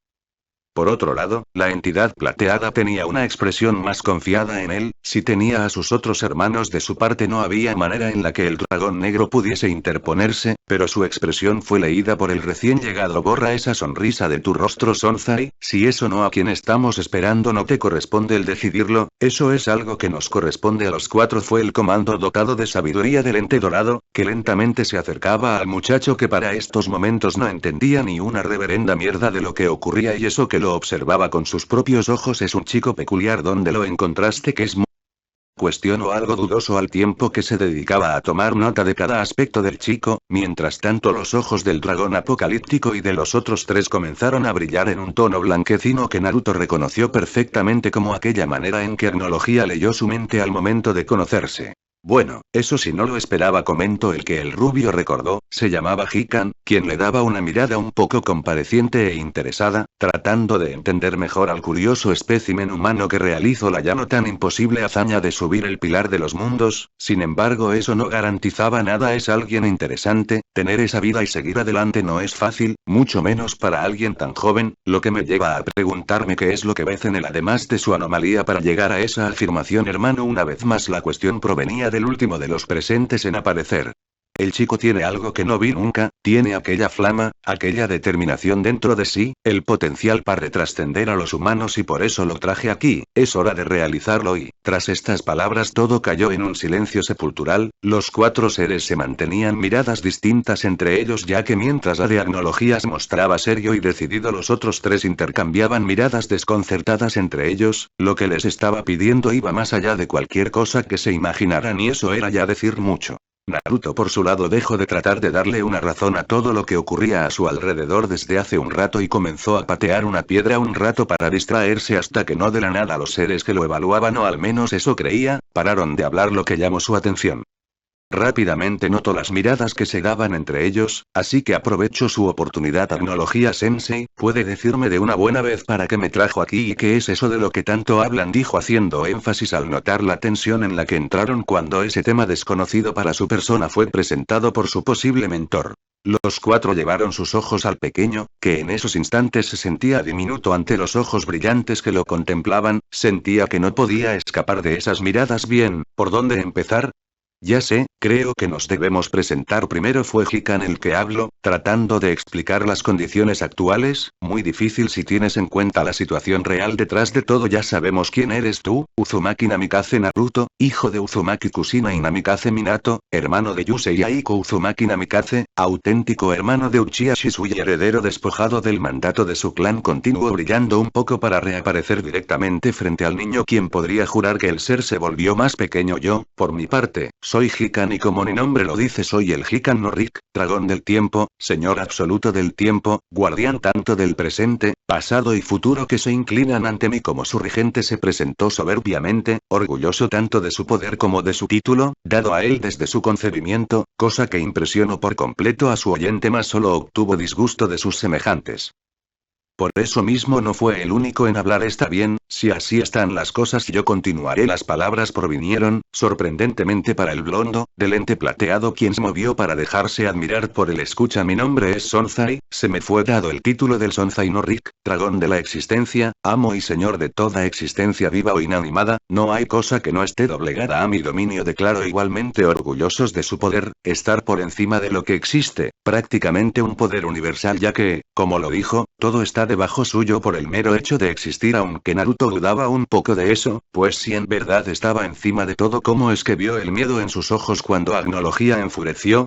Por otro lado, la entidad plateada tenía una expresión más confiada en él. Si tenía a sus otros hermanos de su parte, no había manera en la que el dragón negro pudiese interponerse, pero su expresión fue leída por el recién llegado. Borra esa sonrisa de tu rostro, Sonzai. Si eso no a quien estamos esperando, no te corresponde el decidirlo, eso es algo que nos corresponde a los 4. Fue el comando dotado de sabiduría del ente dorado, que lentamente se acercaba al muchacho, que para estos momentos no entendía ni una reverenda mierda de lo que ocurría, y eso que lo observaba con sus propios ojos. Es un chico peculiar. ¿Dónde lo encontraste, Kesmo? Cuestionó algo dudoso al tiempo que se dedicaba a tomar nota de cada aspecto del chico. Mientras tanto los ojos del dragón apocalíptico y de los otros tres comenzaron a brillar en un tono blanquecino que Naruto reconoció perfectamente como aquella manera en que Agnología leyó su mente al momento de conocerse. Bueno, eso sí no lo esperaba, comentó el que el rubio recordó, se llamaba Hikan, quien le daba una mirada un poco compareciente e interesada, tratando de entender mejor al curioso espécimen humano que realizó la ya no tan imposible hazaña de subir el pilar de los mundos. Sin embargo, eso no garantizaba nada. Es alguien interesante, tener esa vida y seguir adelante no es fácil, mucho menos para alguien tan joven, lo que me lleva a preguntarme qué es lo que ves en él además de su anomalía para llegar a esa afirmación. Hermano, una vez más la cuestión provenía del último de los presentes en aparecer. El chico tiene algo que no vi nunca, tiene aquella flama, aquella determinación dentro de sí, el potencial para trascender a los humanos y por eso lo traje aquí, es hora de realizarlo y, tras estas palabras todo cayó en un silencio sepultural, los cuatro seres se mantenían miradas distintas entre ellos ya que mientras la de Agnología se mostraba serio y decidido los otros tres intercambiaban miradas desconcertadas entre ellos, lo que les estaba pidiendo iba más allá de cualquier cosa que se imaginaran y eso era ya decir mucho. Naruto por su lado dejó de tratar de darle una razón a todo lo que ocurría a su alrededor desde hace un rato y comenzó a patear una piedra un rato para distraerse hasta que no de la nada los seres que lo evaluaban o al menos eso creía, pararon de hablar, lo que llamó su atención. Rápidamente notó las miradas que se daban entre ellos, así que aprovechó su oportunidad. Agnología Sensei, ¿puede decirme de una buena vez para qué me trajo aquí y qué es eso de lo que tanto hablan?, dijo haciendo énfasis al notar la tensión en la que entraron cuando ese tema desconocido para su persona fue presentado por su posible mentor. Los cuatro llevaron sus ojos al pequeño, que en esos instantes se sentía diminuto ante los ojos brillantes que lo contemplaban, sentía que no podía escapar de esas miradas. Bien, ¿por dónde empezar? Ya sé, creo que nos debemos presentar primero. Fue Hikan el que habló, tratando de explicar las condiciones actuales, muy difícil si tienes en cuenta la situación real detrás de todo. Ya sabemos quién eres tú, Uzumaki Namikaze Naruto, hijo de Uzumaki Kushina y Namikaze Minato, hermano de Yusei Aiko Uzumaki Namikaze, auténtico hermano de Uchiha Shisui y heredero despojado del mandato de su clan. Continuó brillando un poco para reaparecer directamente frente al niño, quien podría jurar que el ser se volvió más pequeño. Yo, por mi parte, soy Hikan y como mi nombre lo dice soy el Hikan no Rick, dragón del tiempo, señor absoluto del tiempo, guardián tanto del presente, pasado y futuro que se inclinan ante mí como su regente. Se presentó soberbiamente, orgulloso tanto de su poder como de su título, dado a él desde su concebimiento, cosa que impresionó por completo a su oyente mas solo obtuvo disgusto de sus semejantes. Por eso mismo no fue el único en hablar. Está bien, si así están las cosas yo continuaré. Las palabras provinieron, sorprendentemente para el blondo, del ente plateado, quien se movió para dejarse admirar por el escucha. Mi nombre es Sonzai, se me fue dado el título del Sonzai no Rick, dragón de la existencia, amo y señor de toda existencia viva o inanimada, no hay cosa que no esté doblegada a mi dominio. Declaro igualmente orgullosos de su poder, estar por encima de lo que existe, prácticamente un poder universal ya que, como lo dijo, todo está debajo suyo por el mero hecho de existir, aunque Naruto dudaba un poco de eso, pues si en verdad estaba encima de todo, ¿cómo es que vio el miedo en sus ojos cuando Agnología enfureció?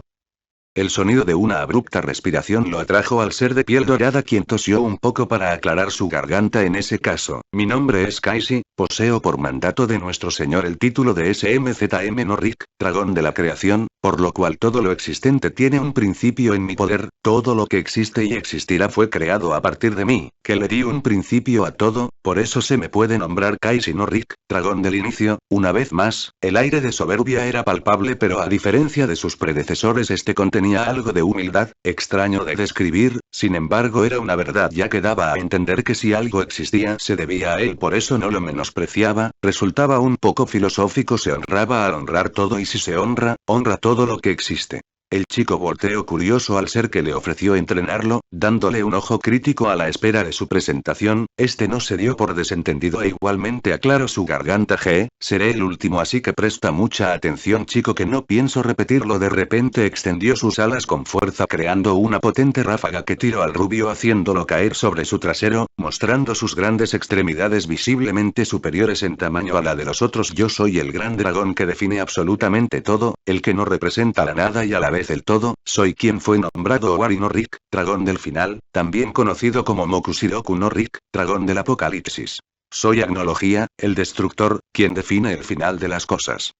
El sonido de una abrupta respiración lo atrajo al ser de piel dorada, quien tosió un poco para aclarar su garganta. En ese caso, mi nombre es Kaishi, poseo por mandato de nuestro señor el título de SMZM no Rick, dragón de la creación, por lo cual todo lo existente tiene un principio en mi poder, todo lo que existe y existirá fue creado a partir de mí, que le di un principio a todo, por eso se me puede nombrar Kaishi no Rick, dragón del inicio. Una vez más, el aire de soberbia era palpable, pero a diferencia de sus predecesores este tenía algo de humildad, extraño de describir, sin embargo era una verdad ya que daba a entender que si algo existía se debía a él, por eso no lo menospreciaba, resultaba un poco filosófico, se honraba al honrar todo y si se honra, honra todo lo que existe. El chico volteó curioso al ser que le ofreció entrenarlo, dándole un ojo crítico a la espera de su presentación. Este no se dio por desentendido e igualmente aclaró su garganta. Seré el último así que presta mucha atención, chico, que no pienso repetirlo. De repente extendió sus alas con fuerza creando una potente ráfaga que tiró al rubio haciéndolo caer sobre su trasero, mostrando sus grandes extremidades visiblemente superiores en tamaño a la de los otros. Yo soy el gran dragón que define absolutamente todo, el que no representa la nada y a la vez el todo, soy quien fue nombrado Owari no Rick, dragón del final, también conocido como Mokushiroku no Rick, dragón del apocalipsis. Soy Agnología, el destructor, quien define el final de las cosas.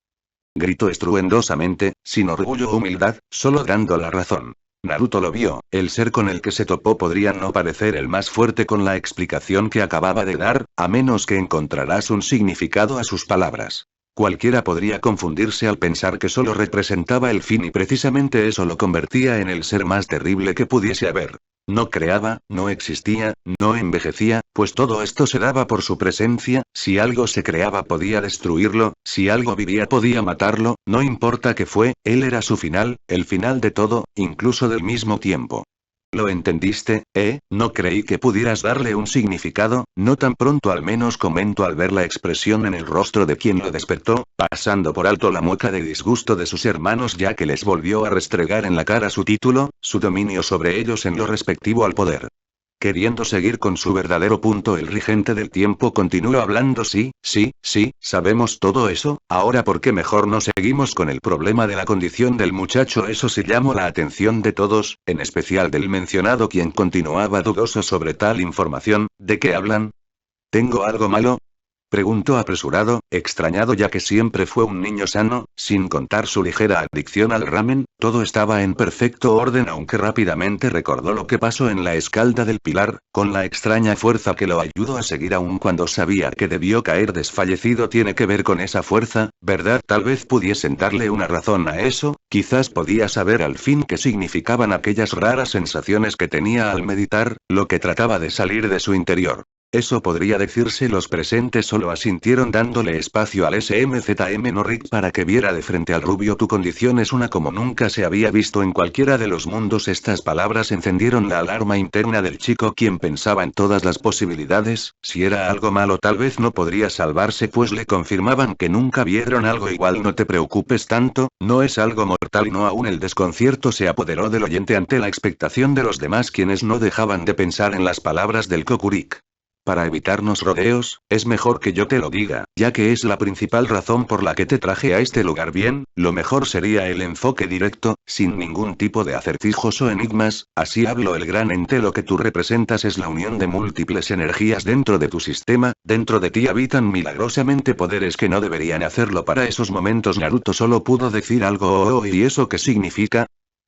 Gritó estruendosamente, sin orgullo o humildad, solo dando la razón. Naruto lo vio, el ser con el que se topó podría no parecer el más fuerte con la explicación que acababa de dar, a menos que encontraras un significado a sus palabras. Cualquiera podría confundirse al pensar que solo representaba el fin y precisamente eso lo convertía en el ser más terrible que pudiese haber. No creaba, no existía, no envejecía, pues todo esto se daba por su presencia, si algo se creaba podía destruirlo, si algo vivía podía matarlo, no importa qué fue, él era su final, el final de todo, incluso del mismo tiempo. ¿Lo entendiste, No creí que pudieras darle un significado, no tan pronto al menos comentó al ver la expresión en el rostro de quien lo despertó, pasando por alto la mueca de disgusto de sus hermanos ya que les volvió a restregar en la cara su título, su dominio sobre ellos en lo respectivo al poder. Queriendo seguir con su verdadero punto, el regente del tiempo continuó hablando. Sí, sabemos todo eso, ahora ¿por qué mejor no seguimos con el problema de la condición del muchacho? Eso sí llamó la atención de todos, en especial del mencionado quien continuaba dudoso sobre tal información. ¿De qué hablan? ¿Tengo algo malo? Preguntó apresurado, extrañado ya que siempre fue un niño sano, sin contar su ligera adicción al ramen, todo estaba en perfecto orden aunque rápidamente recordó lo que pasó en la escalda del pilar, con la extraña fuerza que lo ayudó a seguir aun cuando sabía que debió caer desfallecido. Tiene que ver con esa fuerza, ¿verdad? Tal vez pudiesen darle una razón a eso, quizás podía saber al fin qué significaban aquellas raras sensaciones que tenía al meditar, lo que trataba de salir de su interior. Eso podría decirse. Los presentes solo asintieron dándole espacio al SMZM Norrick para que viera de frente al rubio. Tu condición es una como nunca se había visto en cualquiera de los mundos. Estas palabras encendieron la alarma interna del chico quien pensaba en todas las posibilidades, si era algo malo tal vez no podría salvarse pues le confirmaban que nunca vieron algo igual. No te preocupes tanto, no es algo mortal y no aún. El desconcierto se apoderó del oyente ante la expectación de los demás quienes no dejaban de pensar en las palabras del Kokurik. Para evitarnos rodeos, es mejor que yo te lo diga, ya que es la principal razón por la que te traje a este lugar. Bien, lo mejor sería el enfoque directo, sin ningún tipo de acertijos o enigmas, así habló el gran ente. Lo que tú representas es la unión de múltiples energías dentro de tu sistema, dentro de ti habitan milagrosamente poderes que no deberían hacerlo. Para esos momentos Naruto solo pudo decir algo. ¿Y eso qué significa?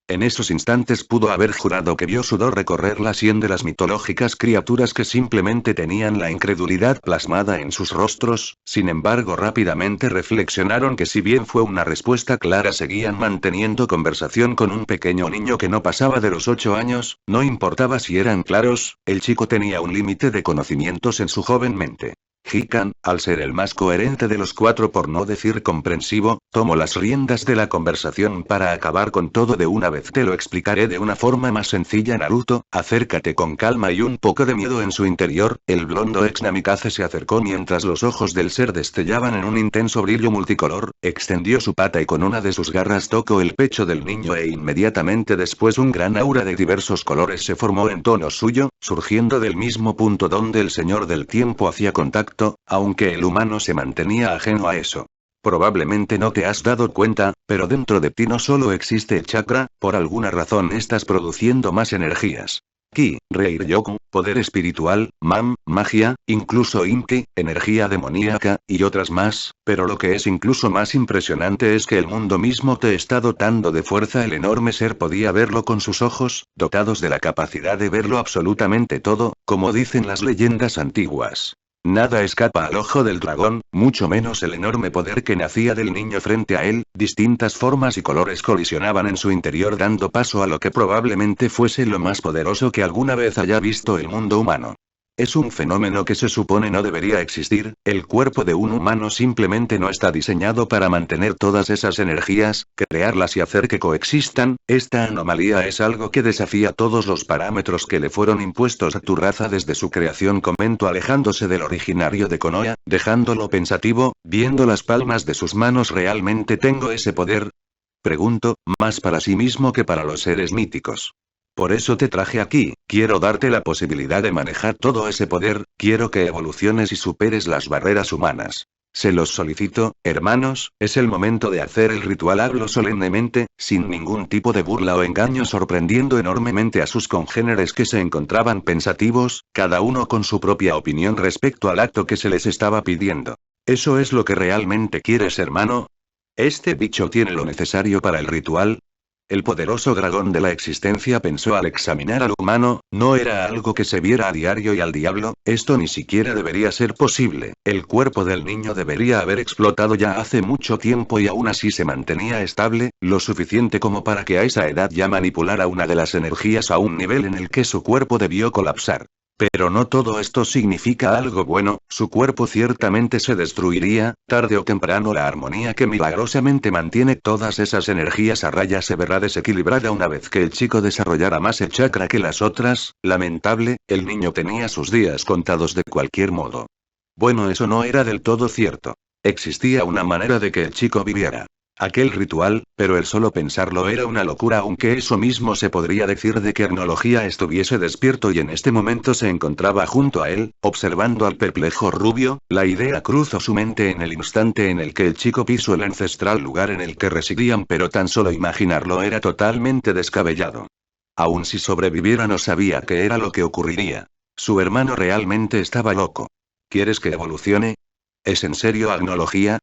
En esos instantes pudo haber jurado que vio sudor recorrer la sien de las mitológicas criaturas que simplemente tenían la incredulidad plasmada en sus rostros, sin embargo rápidamente reflexionaron que si bien fue una respuesta clara seguían manteniendo conversación con un pequeño niño que no pasaba de los 8 años, no importaba si eran claros, el chico tenía un límite de conocimientos en su joven mente. Hikan, al ser el más coherente de los 4 por no decir comprensivo, tomó las riendas de la conversación para acabar con todo de una vez. Te lo explicaré de una forma más sencilla Naruto, acércate con calma y un poco de miedo en su interior. El blondo ex Namikaze se acercó mientras los ojos del ser destellaban en un intenso brillo multicolor, extendió su pata y con una de sus garras tocó el pecho del niño e inmediatamente después un gran aura de diversos colores se formó en torno suyo, surgiendo del mismo punto donde el señor del tiempo hacía contacto, aunque el humano se mantenía ajeno a eso. Probablemente no te has dado cuenta, pero dentro de ti no solo existe el chakra, por alguna razón estás produciendo más energías. Ki, Reiryoku, poder espiritual, magia, incluso Inki, energía demoníaca, y otras más, pero lo que es incluso más impresionante es que el mundo mismo te está dotando de fuerza. El enorme ser podía verlo con sus ojos, dotados de la capacidad de verlo absolutamente todo, como dicen las leyendas antiguas. Nada escapa al ojo del dragón, mucho menos el enorme poder que nacía del niño frente a él. Distintas formas y colores colisionaban en su interior dando paso a lo que probablemente fuese lo más poderoso que alguna vez haya visto el mundo humano. Es un fenómeno que se supone no debería existir, el cuerpo de un humano simplemente no está diseñado para mantener todas esas energías, crearlas y hacer que coexistan. Esta anomalía es algo que desafía todos los parámetros que le fueron impuestos a tu raza desde su creación, comentó alejándose del originario de Konoha, dejándolo pensativo, viendo las palmas de sus manos. ¿Realmente tengo ese poder? Preguntó, más para sí mismo que para los seres míticos. Por eso te traje aquí, quiero darte la posibilidad de manejar todo ese poder, quiero que evoluciones y superes las barreras humanas. Se los solicito, hermanos, es el momento de hacer el ritual. Habló solemnemente, sin ningún tipo de burla o engaño, sorprendiendo enormemente a sus congéneres que se encontraban pensativos, cada uno con su propia opinión respecto al acto que se les estaba pidiendo. ¿Eso es lo que realmente quieres, hermano? ¿Este bicho tiene lo necesario para el ritual? El poderoso dragón de la existencia pensó al examinar al humano, no era algo que se viera a diario y al diablo, esto ni siquiera debería ser posible, el cuerpo del niño debería haber explotado ya hace mucho tiempo y aún así se mantenía estable, lo suficiente como para que a esa edad ya manipulara una de las energías a un nivel en el que su cuerpo debió colapsar. Pero no todo esto significa algo bueno, su cuerpo ciertamente se destruiría, tarde o temprano la armonía que milagrosamente mantiene todas esas energías a raya se verá desequilibrada una vez que el chico desarrollara más el chakra que las otras, lamentable, el niño tenía sus días contados de cualquier modo. Bueno, eso no era del todo cierto. Existía una manera de que el chico viviera aquel ritual, pero el solo pensarlo era una locura, aunque eso mismo se podría decir de que Agnología estuviese despierto y en este momento se encontraba junto a él, observando al perplejo rubio. La idea cruzó su mente en el instante en el que el chico pisó el ancestral lugar en el que residían, pero tan solo imaginarlo era totalmente descabellado. Aun si sobreviviera no sabía qué era lo que ocurriría. Su hermano realmente estaba loco. ¿Quieres que evolucione? ¿Es en serio, Agnología?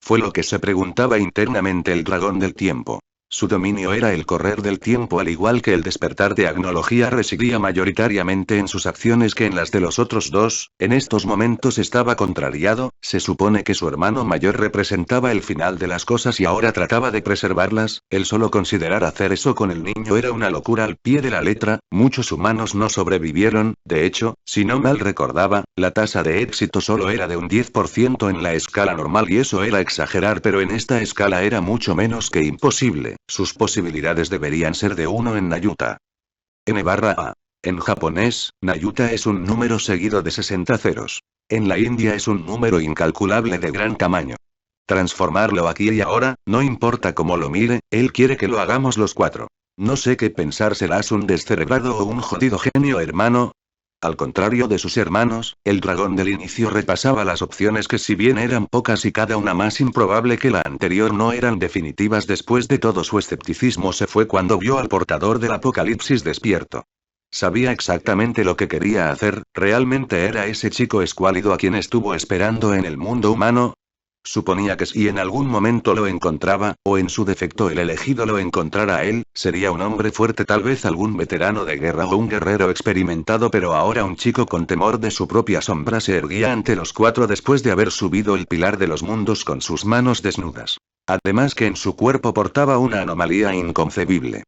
Fue lo que se preguntaba internamente el dragón del tiempo. Su dominio era el correr del tiempo, al igual que el despertar de Agnología residía mayoritariamente en sus acciones que en las de los otros dos. En estos momentos estaba contrariado, se supone que su hermano mayor representaba el final de las cosas y ahora trataba de preservarlas, el solo considerar hacer eso con el niño era una locura al pie de la letra. Muchos humanos no sobrevivieron, de hecho, si no mal recordaba, la tasa de éxito solo era de un 10% en la escala normal y eso era exagerar, pero en esta escala era mucho menos que imposible. Sus posibilidades deberían ser de 1 en Nayuta. N/A. En japonés, Nayuta es un número seguido de 60 ceros. En la India es un número incalculable de gran tamaño. Transformarlo aquí y ahora, no importa cómo lo mire, él quiere que lo hagamos los 4. No sé qué pensar, ¿serás un descerebrado o un jodido genio, hermano? Al contrario de sus hermanos, el dragón del inicio repasaba las opciones que, si bien eran pocas y cada una más improbable que la anterior, no eran definitivas. Después de todo, su escepticismo se fue cuando vio al portador del apocalipsis despierto. Sabía exactamente lo que quería hacer, realmente era ese chico escuálido a quien estuvo esperando en el mundo humano. Suponía que si en algún momento lo encontraba, o en su defecto el elegido lo encontrara a él, sería un hombre fuerte, tal vez algún veterano de guerra o un guerrero experimentado, pero ahora un chico con temor de su propia sombra se erguía ante los 4 después de haber subido el pilar de los mundos con sus manos desnudas. Además que en su cuerpo portaba una anomalía inconcebible.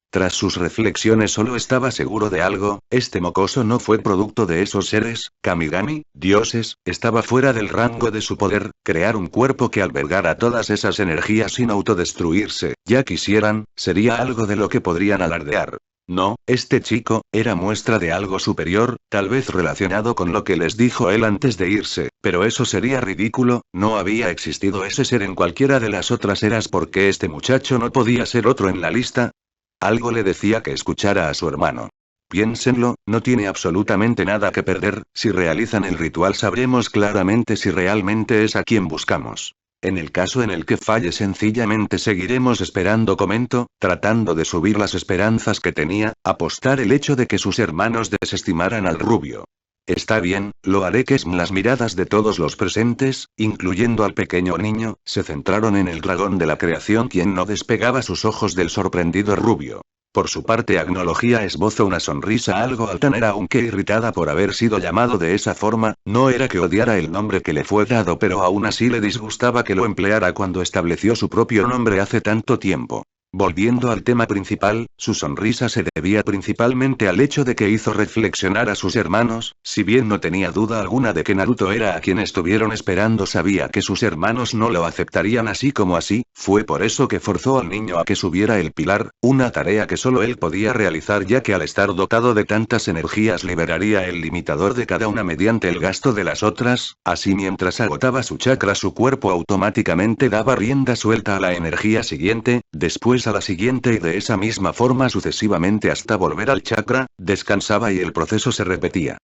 Tras sus reflexiones solo estaba seguro de algo, este mocoso no fue producto de esos seres, Kamigami, dioses, estaba fuera del rango de su poder. Crear un cuerpo que albergara todas esas energías sin autodestruirse, ya quisieran, sería algo de lo que podrían alardear. No, este chico, era muestra de algo superior, tal vez relacionado con lo que les dijo él antes de irse, pero eso sería ridículo, no había existido ese ser en cualquiera de las otras eras. ¿Por qué este muchacho no podía ser otro en la lista? Algo le decía que escuchara a su hermano. Piénsenlo, no tiene absolutamente nada que perder, si realizan el ritual sabremos claramente si realmente es a quien buscamos. En el caso en el que falle sencillamente seguiremos esperando, comentó, tratando de subir las esperanzas que tenía, apostar el hecho de que sus hermanos desestimaran al rubio. Está bien, lo haré. Las miradas de todos los presentes, incluyendo al pequeño niño, se centraron en el dragón de la creación, quien no despegaba sus ojos del sorprendido rubio. Por su parte, Agnología esbozó una sonrisa algo altanera, aunque irritada por haber sido llamado de esa forma. No era que odiara el nombre que le fue dado, pero aún así le disgustaba que lo empleara cuando estableció su propio nombre hace tanto tiempo. Volviendo al tema principal, su sonrisa se debía principalmente al hecho de que hizo reflexionar a sus hermanos. Si bien no tenía duda alguna de que Naruto era a quien estuvieron esperando, sabía que sus hermanos no lo aceptarían así como así. Fue por eso que forzó al niño a que subiera el pilar, una tarea que solo él podía realizar, ya que al estar dotado de tantas energías liberaría el limitador de cada una mediante el gasto de las otras. Así, mientras agotaba su chakra, su cuerpo automáticamente daba rienda suelta a la energía siguiente, después a la siguiente y de esa misma forma sucesivamente hasta volver al chakra, descansaba y el proceso se repetía.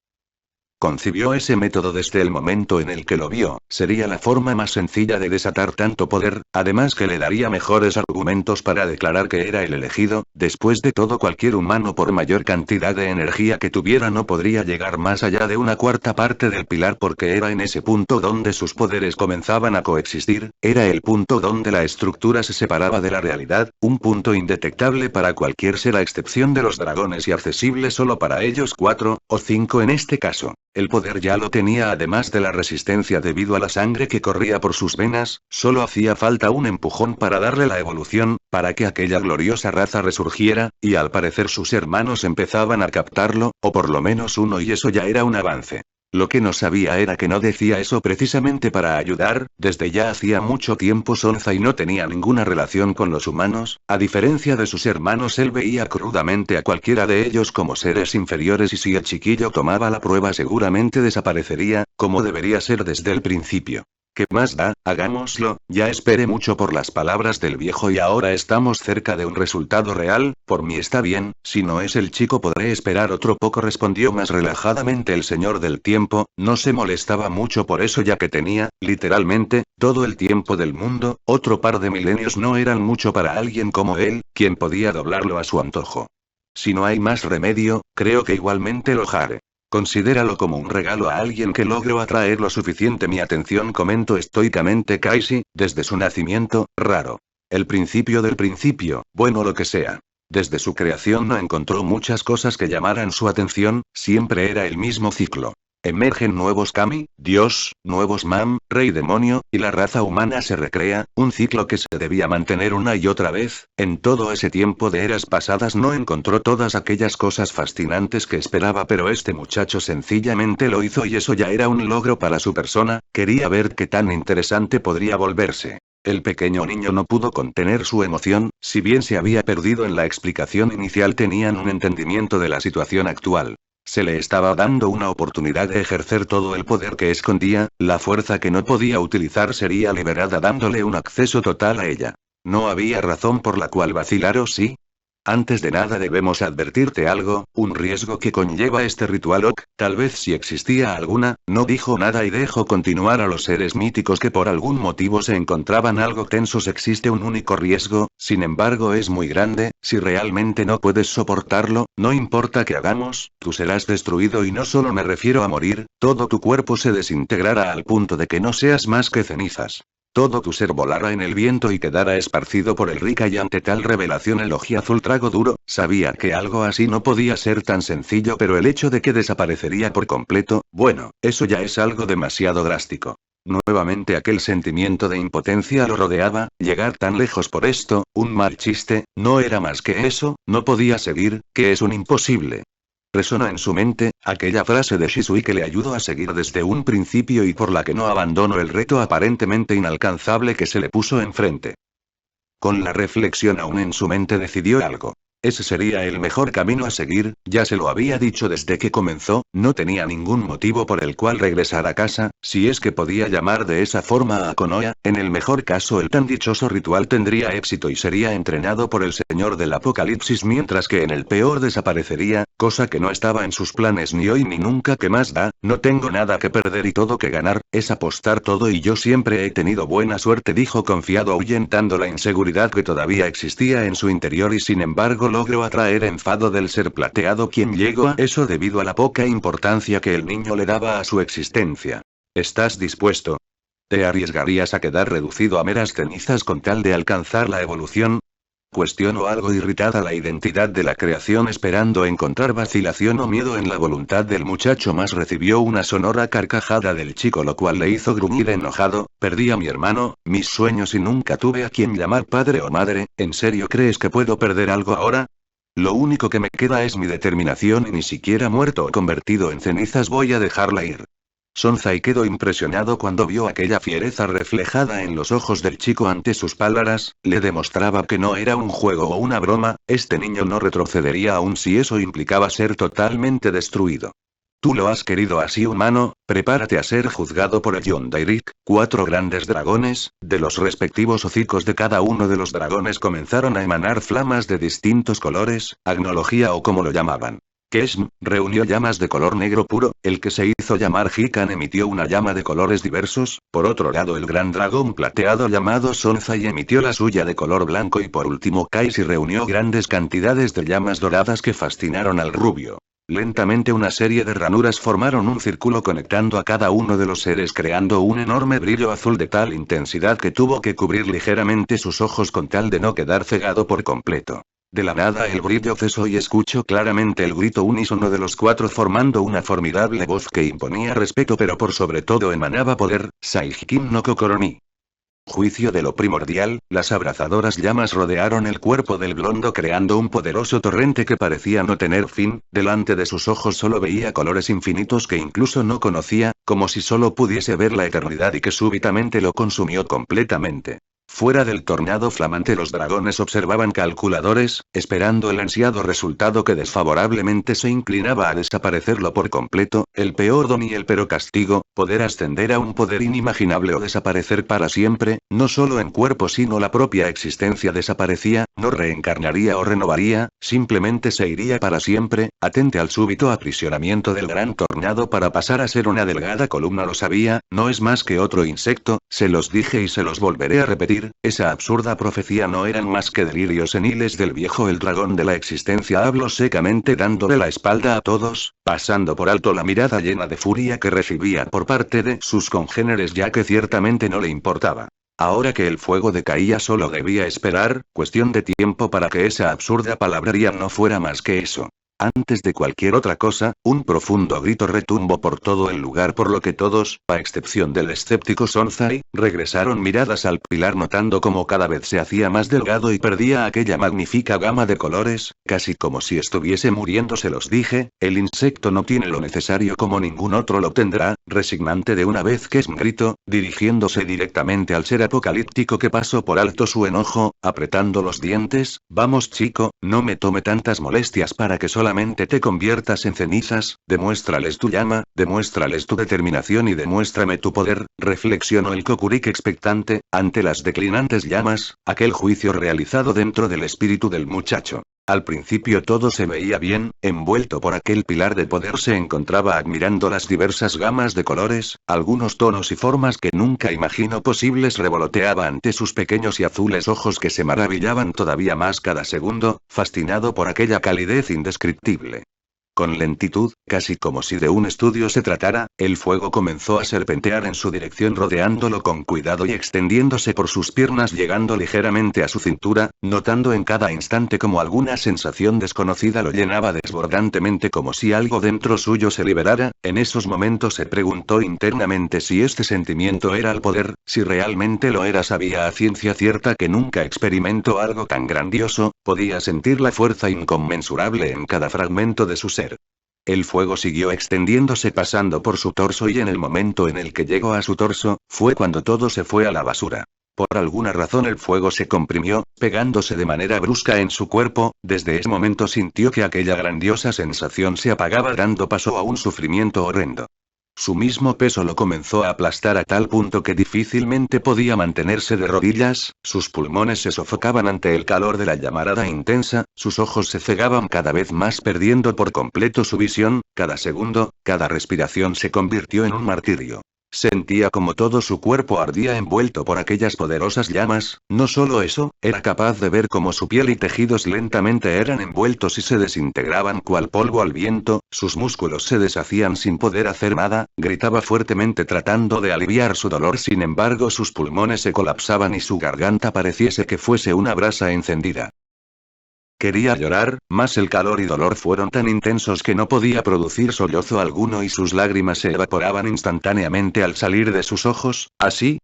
Concibió ese método desde el momento en el que lo vio, sería la forma más sencilla de desatar tanto poder, además que le daría mejores argumentos para declarar que era el elegido. Después de todo, cualquier humano, por mayor cantidad de energía que tuviera, no podría llegar más allá de una cuarta parte del pilar, porque era en ese punto donde sus poderes comenzaban a coexistir, era el punto donde la estructura se separaba de la realidad, un punto indetectable para cualquier ser a excepción de los dragones y accesible solo para ellos 4, o 5 en este caso. El poder ya lo tenía, además de la resistencia debido a la sangre que corría por sus venas, solo hacía falta un empujón para darle la evolución, para que aquella gloriosa raza resurgiera, y al parecer sus hermanos empezaban a captarlo, o por lo menos uno, y eso ya era un avance. Lo que no sabía era que no decía eso precisamente para ayudar. Desde ya hacía mucho tiempo Sonzai no tenía ninguna relación con los humanos, a diferencia de sus hermanos. Él veía crudamente a cualquiera de ellos como seres inferiores, y si el chiquillo tomaba la prueba seguramente desaparecería, como debería ser desde el principio. ¿Qué más da? Hagámoslo. Ya esperé mucho por las palabras del viejo y ahora estamos cerca de un resultado real. Por mí está bien, si no es el chico podré esperar otro poco, respondió más relajadamente el señor del tiempo. No se molestaba mucho por eso, ya que tenía, literalmente, todo el tiempo del mundo. Otro par de milenios no eran mucho para alguien como él, quien podía doblarlo a su antojo. Si no hay más remedio, creo que igualmente lo haré. Considéralo como un regalo a alguien que logró atraer lo suficiente mi atención, comentó estoicamente Kaishi. Desde su nacimiento, raro. El principio del principio, bueno, lo que sea. Desde su creación no encontró muchas cosas que llamaran su atención, siempre era el mismo ciclo. Emergen nuevos kami, dios, nuevos mam, rey demonio, y la raza humana se recrea, un ciclo que se debía mantener una y otra vez. En todo ese tiempo de eras pasadas no encontró todas aquellas cosas fascinantes que esperaba, pero este muchacho sencillamente lo hizo y eso ya era un logro para su persona. Quería ver qué tan interesante podría volverse. El pequeño niño no pudo contener su emoción. Si bien se había perdido en la explicación inicial, tenían un entendimiento de la situación actual. Se le estaba dando una oportunidad de ejercer todo el poder que escondía, la fuerza que no podía utilizar sería liberada dándole un acceso total a ella. No había razón por la cual vacilar, ¿o sí? Antes de nada debemos advertirte algo, un riesgo que conlleva este ritual Oak, tal vez si existía alguna. No dijo nada y dejó continuar a los seres míticos que por algún motivo se encontraban algo tensos. Existe un único riesgo, sin embargo es muy grande. Si realmente no puedes soportarlo, no importa qué hagamos, tú serás destruido, y no solo me refiero a morir, todo tu cuerpo se desintegrará al punto de que no seas más que cenizas. Todo tu ser volará en el viento y quedará esparcido por el Rika. Y ante tal revelación el ojiazul tragó duro. Sabía que algo así no podía ser tan sencillo, pero el hecho de que desaparecería por completo, bueno, eso ya es algo demasiado drástico. Nuevamente aquel sentimiento de impotencia lo rodeaba. Llegar tan lejos por esto, un mal chiste, no era más que eso. No podía seguir, que es un imposible. Resonó en su mente, aquella frase de Shisui que le ayudó a seguir desde un principio y por la que no abandonó el reto aparentemente inalcanzable que se le puso enfrente. Con la reflexión aún en su mente decidió algo. Ese sería el mejor camino a seguir, ya se lo había dicho desde que comenzó. No tenía ningún motivo por el cual regresar a casa, si es que podía llamar de esa forma a Konoha. En el mejor caso el tan dichoso ritual tendría éxito y sería entrenado por el señor del apocalipsis, mientras que en el peor desaparecería, cosa que no estaba en sus planes ni hoy ni nunca. ¿Qué más da? No tengo nada que perder y todo que ganar, es apostar todo, y yo siempre he tenido buena suerte, dijo confiado, ahuyentando la inseguridad que todavía existía en su interior, y sin embargo logró atraer enfado del ser plateado, quien llegó a eso debido a la poca importancia que el niño le daba a su existencia. ¿Estás dispuesto? ¿Te arriesgarías a quedar reducido a meras cenizas con tal de alcanzar la evolución? Cuestionó algo irritada la identidad de la creación, esperando encontrar vacilación o miedo en la voluntad del muchacho, mas recibió una sonora carcajada del chico, lo cual le hizo gruñir enojado. Perdí a mi hermano, mis sueños y nunca tuve a quien llamar padre o madre. ¿En serio crees que puedo perder algo ahora? Lo único que me queda es mi determinación, y ni siquiera muerto o convertido en cenizas voy a dejarla ir. Sonzai quedó impresionado cuando vio aquella fiereza reflejada en los ojos del chico. Ante sus palabras, le demostraba que no era un juego o una broma. Este niño no retrocedería aun si eso implicaba ser totalmente destruido. Tú lo has querido así, humano. Prepárate a ser juzgado por el Yondairik. 4 grandes dragones, de los respectivos hocicos de cada uno de los dragones comenzaron a emanar flamas de distintos colores, agnología o como lo llamaban. Kesm reunió llamas de color negro puro, el que se hizo llamar Hikan emitió una llama de colores diversos, por otro lado el gran dragón plateado llamado Sonzai emitió la suya de color blanco y por último Kaisi reunió grandes cantidades de llamas doradas que fascinaron al rubio. Lentamente una serie de ranuras formaron un círculo conectando a cada uno de los seres creando un enorme brillo azul de tal intensidad que tuvo que cubrir ligeramente sus ojos con tal de no quedar cegado por completo. De la nada el brillo cesó y escuchó claramente el grito unísono de los cuatro formando una formidable voz que imponía respeto pero por sobre todo emanaba poder, Saijikin no Kokoro ni. Juicio de lo primordial, las abrazadoras llamas rodearon el cuerpo del blondo creando un poderoso torrente que parecía no tener fin, delante de sus ojos solo veía colores infinitos que incluso no conocía, como si solo pudiese ver la eternidad y que súbitamente lo consumió completamente. Fuera del tornado flamante los dragones observaban calculadores, esperando el ansiado resultado que desfavorablemente se inclinaba a desaparecerlo por completo, el peor don y el pero castigo, poder ascender a un poder inimaginable o desaparecer para siempre, no solo en cuerpo sino la propia existencia desaparecía, no reencarnaría o renovaría, simplemente se iría para siempre, atente al súbito aprisionamiento del gran tornado para pasar a ser una delgada columna lo sabía, no es más que otro insecto, se los dije y se los volveré a repetir. Esa absurda profecía no eran más que delirios seniles del viejo el dragón de la existencia habló secamente dándole la espalda a todos, pasando por alto la mirada llena de furia que recibía por parte de sus congéneres ya que ciertamente no le importaba. Ahora que el fuego decaía solo debía esperar, cuestión de tiempo para que esa absurda palabrería no fuera más que eso. Antes de cualquier otra cosa, un profundo grito retumbó por todo el lugar por lo que todos, a excepción del escéptico Sonzai, regresaron miradas al pilar notando cómo cada vez se hacía más delgado y perdía aquella magnífica gama de colores, casi como si estuviese muriendo se los dije, el insecto no tiene lo necesario como ningún otro lo tendrá, resignante de una vez que es grito, dirigiéndose directamente al ser apocalíptico que pasó por alto su enojo, apretando los dientes, vamos chico, no me tome tantas molestias para que solamente te conviertas en cenizas, demuéstrales tu llama, demuéstrales tu determinación y demuéstrame tu poder, reflexionó el Kokurik expectante, ante las declinantes llamas, aquel juicio realizado dentro del espíritu del muchacho. Al principio todo se veía bien, envuelto por aquel pilar de poder se encontraba admirando las diversas gamas de colores, algunos tonos y formas que nunca imaginó posibles revoloteaba ante sus pequeños y azules ojos que se maravillaban todavía más cada segundo, fascinado por aquella calidez indescriptible. Con lentitud, casi como si de un estudio se tratara, el fuego comenzó a serpentear en su dirección rodeándolo con cuidado y extendiéndose por sus piernas llegando ligeramente a su cintura, notando en cada instante como alguna sensación desconocida lo llenaba desbordantemente como si algo dentro suyo se liberara, en esos momentos se preguntó internamente si este sentimiento era el poder, si realmente lo era sabía a ciencia cierta que nunca experimentó algo tan grandioso, podía sentir la fuerza inconmensurable en cada fragmento de su ser. El fuego siguió extendiéndose pasando por su torso y en el momento en el que llegó a su torso, fue cuando todo se fue a la basura. Por alguna razón el fuego se comprimió, pegándose de manera brusca en su cuerpo, desde ese momento sintió que aquella grandiosa sensación se apagaba dando paso a un sufrimiento horrendo. Su mismo peso lo comenzó a aplastar a tal punto que difícilmente podía mantenerse de rodillas, sus pulmones se sofocaban ante el calor de la llamarada intensa, sus ojos se cegaban cada vez más perdiendo por completo su visión, cada segundo, cada respiración se convirtió en un martirio. Sentía como todo su cuerpo ardía envuelto por aquellas poderosas llamas, no solo eso, era capaz de ver cómo su piel y tejidos lentamente eran envueltos y se desintegraban cual polvo al viento, sus músculos se deshacían sin poder hacer nada, gritaba fuertemente tratando de aliviar su dolor sin embargo sus pulmones se colapsaban y su garganta pareciese que fuese una brasa encendida. Quería llorar, mas el calor y dolor fueron tan intensos que no podía producir sollozo alguno y sus lágrimas se evaporaban instantáneamente al salir de sus ojos, ¿así?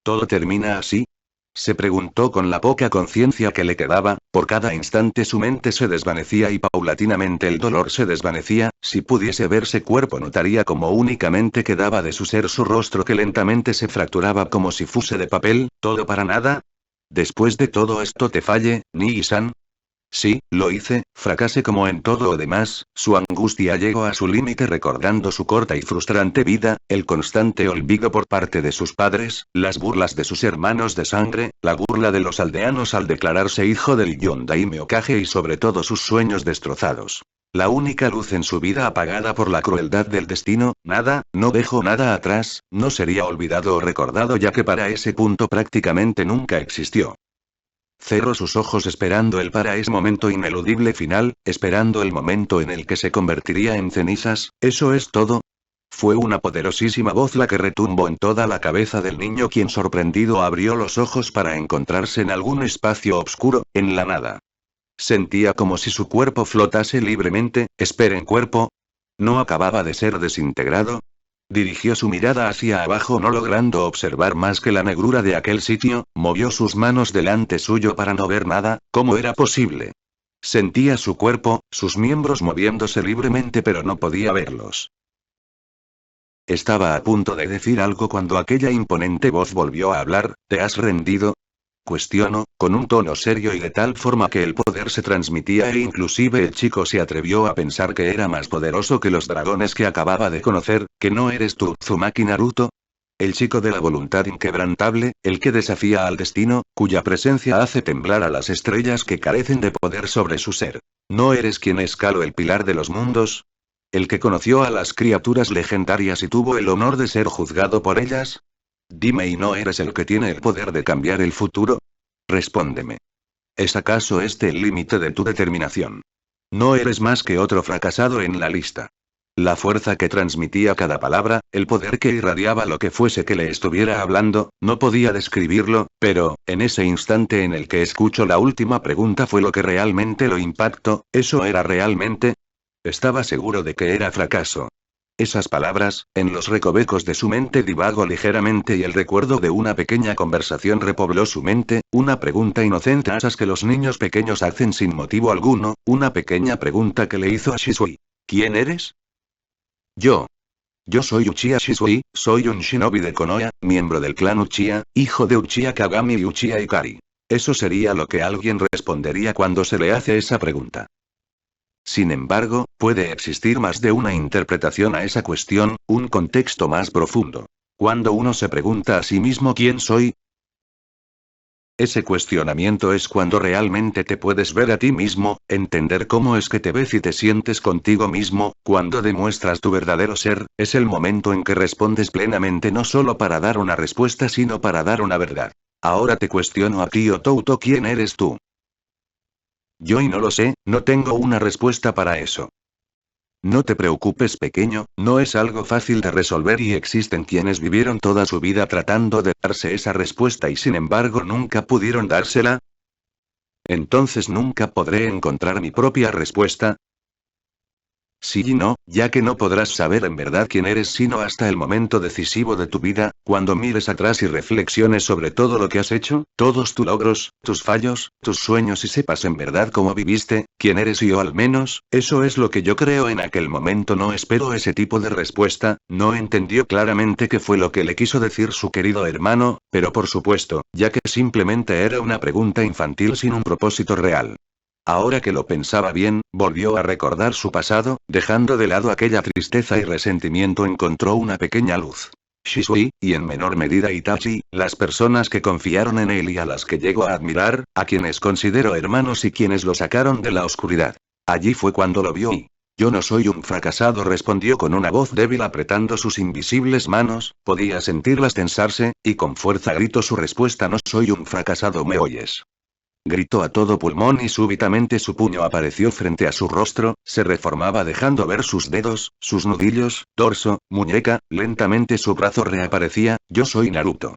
¿Todo termina así? Se preguntó con la poca conciencia que le quedaba, por cada instante su mente se desvanecía y paulatinamente el dolor se desvanecía, si pudiese verse cuerpo notaría como únicamente quedaba de su ser su rostro que lentamente se fracturaba como si fuese de papel, ¿todo para nada? Después de todo esto te falle, Nii-san. Sí, lo hice, fracasé como en todo lo demás, su angustia llegó a su límite recordando su corta y frustrante vida, el constante olvido por parte de sus padres, las burlas de sus hermanos de sangre, la burla de los aldeanos al declararse hijo del Yondaime Okage y sobre todo sus sueños destrozados. La única luz en su vida apagada por la crueldad del destino, nada, no dejó nada atrás, no sería olvidado o recordado ya que para ese punto prácticamente nunca existió. Cerró sus ojos esperando el para ese momento ineludible final, esperando el momento en el que se convertiría en cenizas, ¿eso es todo? Fue una poderosísima voz la que retumbó en toda la cabeza del niño quien sorprendido abrió los ojos para encontrarse en algún espacio oscuro, en la nada. Sentía como si su cuerpo flotase libremente, esperen cuerpo. ¿No acababa de ser desintegrado? Dirigió su mirada hacia abajo no logrando observar más que la negrura de aquel sitio, movió sus manos delante suyo para no ver nada, ¿cómo era posible? Sentía su cuerpo, sus miembros moviéndose libremente pero no podía verlos. Estaba a punto de decir algo cuando aquella imponente voz volvió a hablar, ¿te has rendido? Cuestionó, con un tono serio y de tal forma que el poder se transmitía e inclusive el chico se atrevió a pensar que era más poderoso que los dragones que acababa de conocer, ¿que no eres tú, Uzumaki Naruto? El chico de la voluntad inquebrantable, el que desafía al destino, cuya presencia hace temblar a las estrellas que carecen de poder sobre su ser. ¿No eres quien escaló el pilar de los mundos? ¿El que conoció a las criaturas legendarias y tuvo el honor de ser juzgado por ellas? Dime, ¿y no eres el que tiene el poder de cambiar el futuro? Respóndeme. ¿Es acaso este el límite de tu determinación? No eres más que otro fracasado en la lista. La fuerza que transmitía cada palabra, el poder que irradiaba lo que fuese que le estuviera hablando, no podía describirlo, pero, en ese instante en el que escucho la última pregunta fue lo que realmente lo impactó, ¿eso era realmente? Estaba seguro de que era fracaso. Esas palabras, en los recovecos de su mente divagó ligeramente y el recuerdo de una pequeña conversación repobló su mente, una pregunta inocente esas que los niños pequeños hacen sin motivo alguno, una pequeña pregunta que le hizo a Shisui. ¿Quién eres? Yo. Yo soy Uchiha Shisui, soy un shinobi de Konoha, miembro del clan Uchiha, hijo de Uchiha Kagami y Uchiha Ikari. Eso sería lo que alguien respondería cuando se le hace esa pregunta. Sin embargo, puede existir más de una interpretación a esa cuestión, un contexto más profundo. Cuando uno se pregunta a sí mismo ¿quién soy? Ese cuestionamiento es cuando realmente te puedes ver a ti mismo, entender cómo es que te ves y te sientes contigo mismo, cuando demuestras tu verdadero ser, es el momento en que respondes plenamente no solo para dar una respuesta sino para dar una verdad. Ahora te cuestiono a ti, Otouto, ¿quién eres tú? Yo y no lo sé, no tengo una respuesta para eso. No te preocupes, pequeño, no es algo fácil de resolver y existen quienes vivieron toda su vida tratando de darse esa respuesta y sin embargo nunca pudieron dársela. Entonces nunca podré encontrar mi propia respuesta. Sí y no, ya que no podrás saber en verdad quién eres sino hasta el momento decisivo de tu vida, cuando mires atrás y reflexiones sobre todo lo que has hecho, todos tus logros, tus fallos, tus sueños y sepas en verdad cómo viviste, quién eres y o al menos, eso es lo que yo creo en aquel momento. No espero ese tipo de respuesta, no entendió claramente qué fue lo que le quiso decir su querido hermano, pero por supuesto, ya que simplemente era una pregunta infantil sin un propósito real. Ahora que lo pensaba bien, volvió a recordar su pasado, dejando de lado aquella tristeza y resentimiento encontró una pequeña luz. Shisui, y en menor medida Itachi, las personas que confiaron en él y a las que llegó a admirar, a quienes considero hermanos y quienes lo sacaron de la oscuridad. Allí fue cuando lo vio y... Yo no soy un fracasado, respondió con una voz débil apretando sus invisibles manos, podía sentirlas tensarse, y con fuerza gritó su respuesta: no soy un fracasado, ¿me oyes? Gritó a todo pulmón y súbitamente su puño apareció frente a su rostro, se reformaba dejando ver sus dedos, sus nudillos, dorso, muñeca, lentamente su brazo reaparecía. Yo soy Naruto.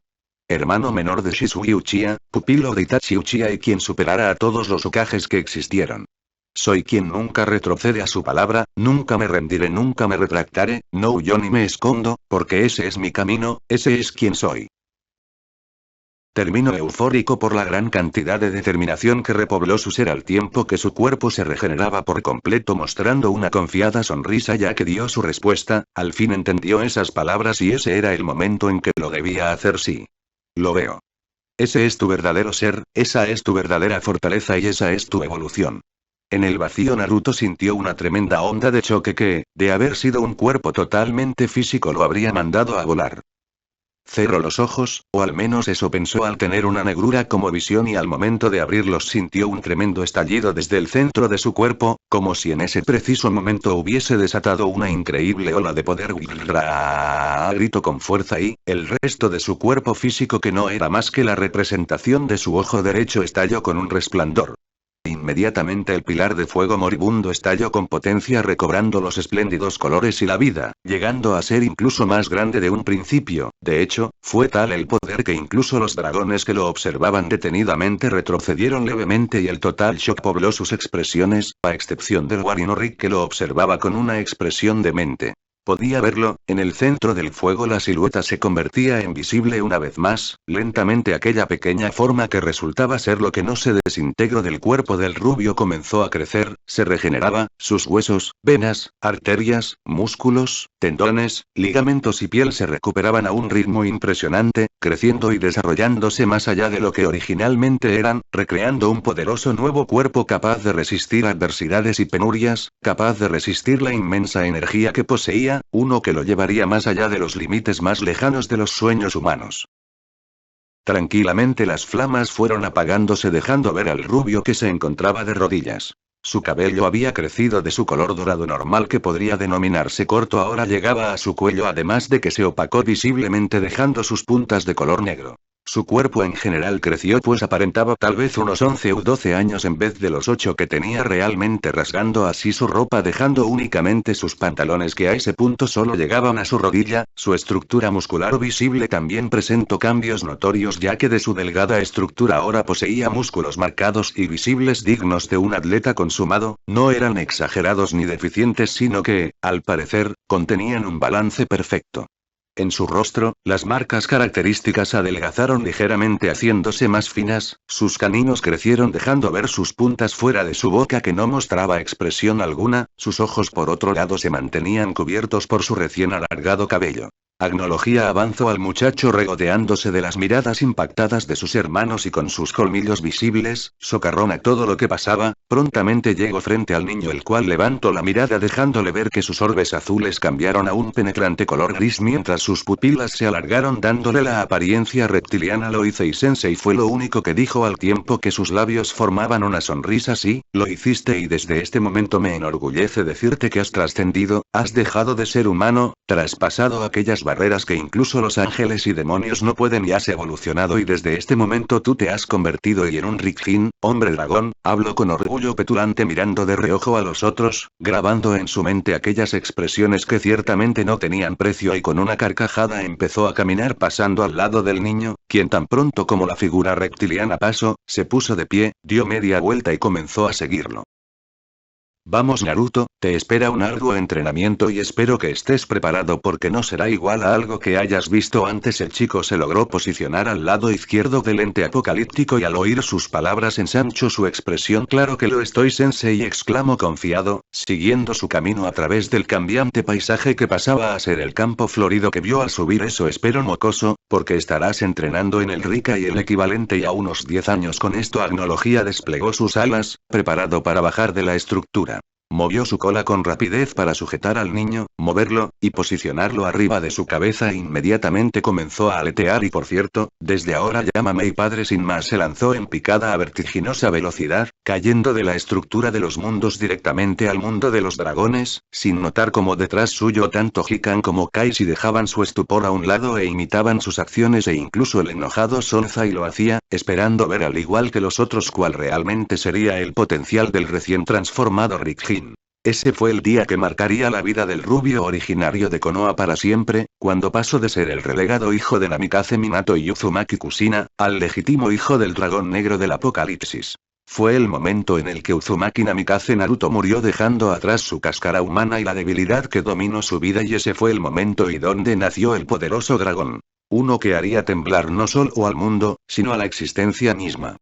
Hermano menor de Shisui Uchiha, pupilo de Itachi Uchiha y quien superara a todos los Hokages que existieron. Soy quien nunca retrocede a su palabra, nunca me rendiré, nunca me retractaré, no huyo ni me escondo, porque ese es mi camino, ese es quien soy. Terminó eufórico por la gran cantidad de determinación que repobló su ser al tiempo que su cuerpo se regeneraba por completo mostrando una confiada sonrisa ya que dio su respuesta, al fin entendió esas palabras y ese era el momento en que lo debía hacer. Sí. Lo veo. Ese es tu verdadero ser, esa es tu verdadera fortaleza y esa es tu evolución. En el vacío Naruto sintió una tremenda onda de choque que, de haber sido un cuerpo totalmente físico, lo habría mandado a volar. Cerró los ojos, o al menos eso pensó al tener una negrura como visión, y al momento de abrirlos sintió un tremendo estallido desde el centro de su cuerpo, como si en ese preciso momento hubiese desatado una increíble ola de poder. Gritó con fuerza y, el resto de su cuerpo físico, que no era más que la representación de su ojo derecho, estalló con un resplandor. Inmediatamente el pilar de fuego moribundo estalló con potencia, recobrando los espléndidos colores y la vida, llegando a ser incluso más grande de un principio. De hecho, fue tal el poder que incluso los dragones que lo observaban detenidamente retrocedieron levemente, y el total shock pobló sus expresiones, a excepción del Warinoric, que lo observaba con una expresión demente. Podía verlo, en el centro del fuego la silueta se convertía en visible una vez más, lentamente aquella pequeña forma que resultaba ser lo que no se desintegró del cuerpo del rubio comenzó a crecer, se regeneraba, sus huesos, venas, arterias, músculos, tendones, ligamentos y piel se recuperaban a un ritmo impresionante, creciendo y desarrollándose más allá de lo que originalmente eran, recreando un poderoso nuevo cuerpo capaz de resistir adversidades y penurias, capaz de resistir la inmensa energía que poseía, uno que lo llevaría más allá de los límites más lejanos de los sueños humanos. Tranquilamente las flamas fueron apagándose, dejando ver al rubio que se encontraba de rodillas. Su cabello había crecido de su color dorado normal, que podría denominarse corto, ahora llegaba a su cuello, además de que se opacó visiblemente, dejando sus puntas de color negro. Su cuerpo en general creció, pues aparentaba tal vez unos 11 u 12 años en vez de los 8 que tenía realmente, rasgando así su ropa, dejando únicamente sus pantalones, que a ese punto solo llegaban a su rodilla. Su estructura muscular visible también presentó cambios notorios, ya que de su delgada estructura ahora poseía músculos marcados y visibles dignos de un atleta consumado. No eran exagerados ni deficientes, sino que, al parecer, contenían un balance perfecto. En su rostro, las marcas características adelgazaron ligeramente, haciéndose más finas, sus caninos crecieron dejando ver sus puntas fuera de su boca, que no mostraba expresión alguna, sus ojos por otro lado se mantenían cubiertos por su recién alargado cabello. Agnología avanzó al muchacho, regodeándose de las miradas impactadas de sus hermanos y con sus colmillos visibles, socarrón a todo lo que pasaba. Prontamente llegó frente al niño, el cual levantó la mirada dejándole ver que sus orbes azules cambiaron a un penetrante color gris mientras sus pupilas se alargaron dándole la apariencia reptiliana. Lo hice, y Sensei fue lo único que dijo, al tiempo que sus labios formaban una sonrisa. Sí, lo hiciste, y desde este momento me enorgullece decirte que has trascendido, has dejado de ser humano, traspasado aquellas barreras que incluso los ángeles y demonios no pueden, y has evolucionado, y desde este momento tú te has convertido en un Rickjin, hombre dragón. Habló con orgullo petulante, mirando de reojo a los otros, grabando en su mente aquellas expresiones que ciertamente no tenían precio, y con una carcajada empezó a caminar pasando al lado del niño, quien tan pronto como la figura reptiliana pasó, se puso de pie, dio media vuelta y comenzó a seguirlo. Vamos Naruto, te espera un arduo entrenamiento y espero que estés preparado, porque no será igual a algo que hayas visto antes. El chico se logró posicionar al lado izquierdo del ente apocalíptico, y al oír sus palabras ensanchó su expresión. Claro que lo estoy, Sensei, exclamó confiado, siguiendo su camino a través del cambiante paisaje que pasaba a ser el campo florido que vio al subir. Eso espero, mocoso, porque estarás entrenando en el Rika y el equivalente, y a unos 10 años. Con esto Agnología desplegó sus alas, preparado para bajar de la estructura. Movió su cola con rapidez para sujetar al niño, moverlo, y posicionarlo arriba de su cabeza, e inmediatamente comenzó a aletear. Y por cierto, desde ahora llámame y padre. Sin más se lanzó en picada a vertiginosa velocidad, cayendo de la estructura de los mundos directamente al mundo de los dragones, sin notar cómo detrás suyo tanto Hikan como Kaishi dejaban su estupor a un lado e imitaban sus acciones, e incluso el enojado Sonzai lo hacía, esperando ver al igual que los otros cuál realmente sería el potencial del recién transformado Rickjin. Ese fue el día que marcaría la vida del rubio originario de Konoha para siempre, cuando pasó de ser el relegado hijo de Namikaze Minato y Uzumaki Kushina, al legítimo hijo del dragón negro del apocalipsis. Fue el momento en el que Uzumaki Namikaze Naruto murió, dejando atrás su cáscara humana y la debilidad que dominó su vida, y ese fue el momento y donde nació el poderoso dragón. Uno que haría temblar no solo al mundo, sino a la existencia misma.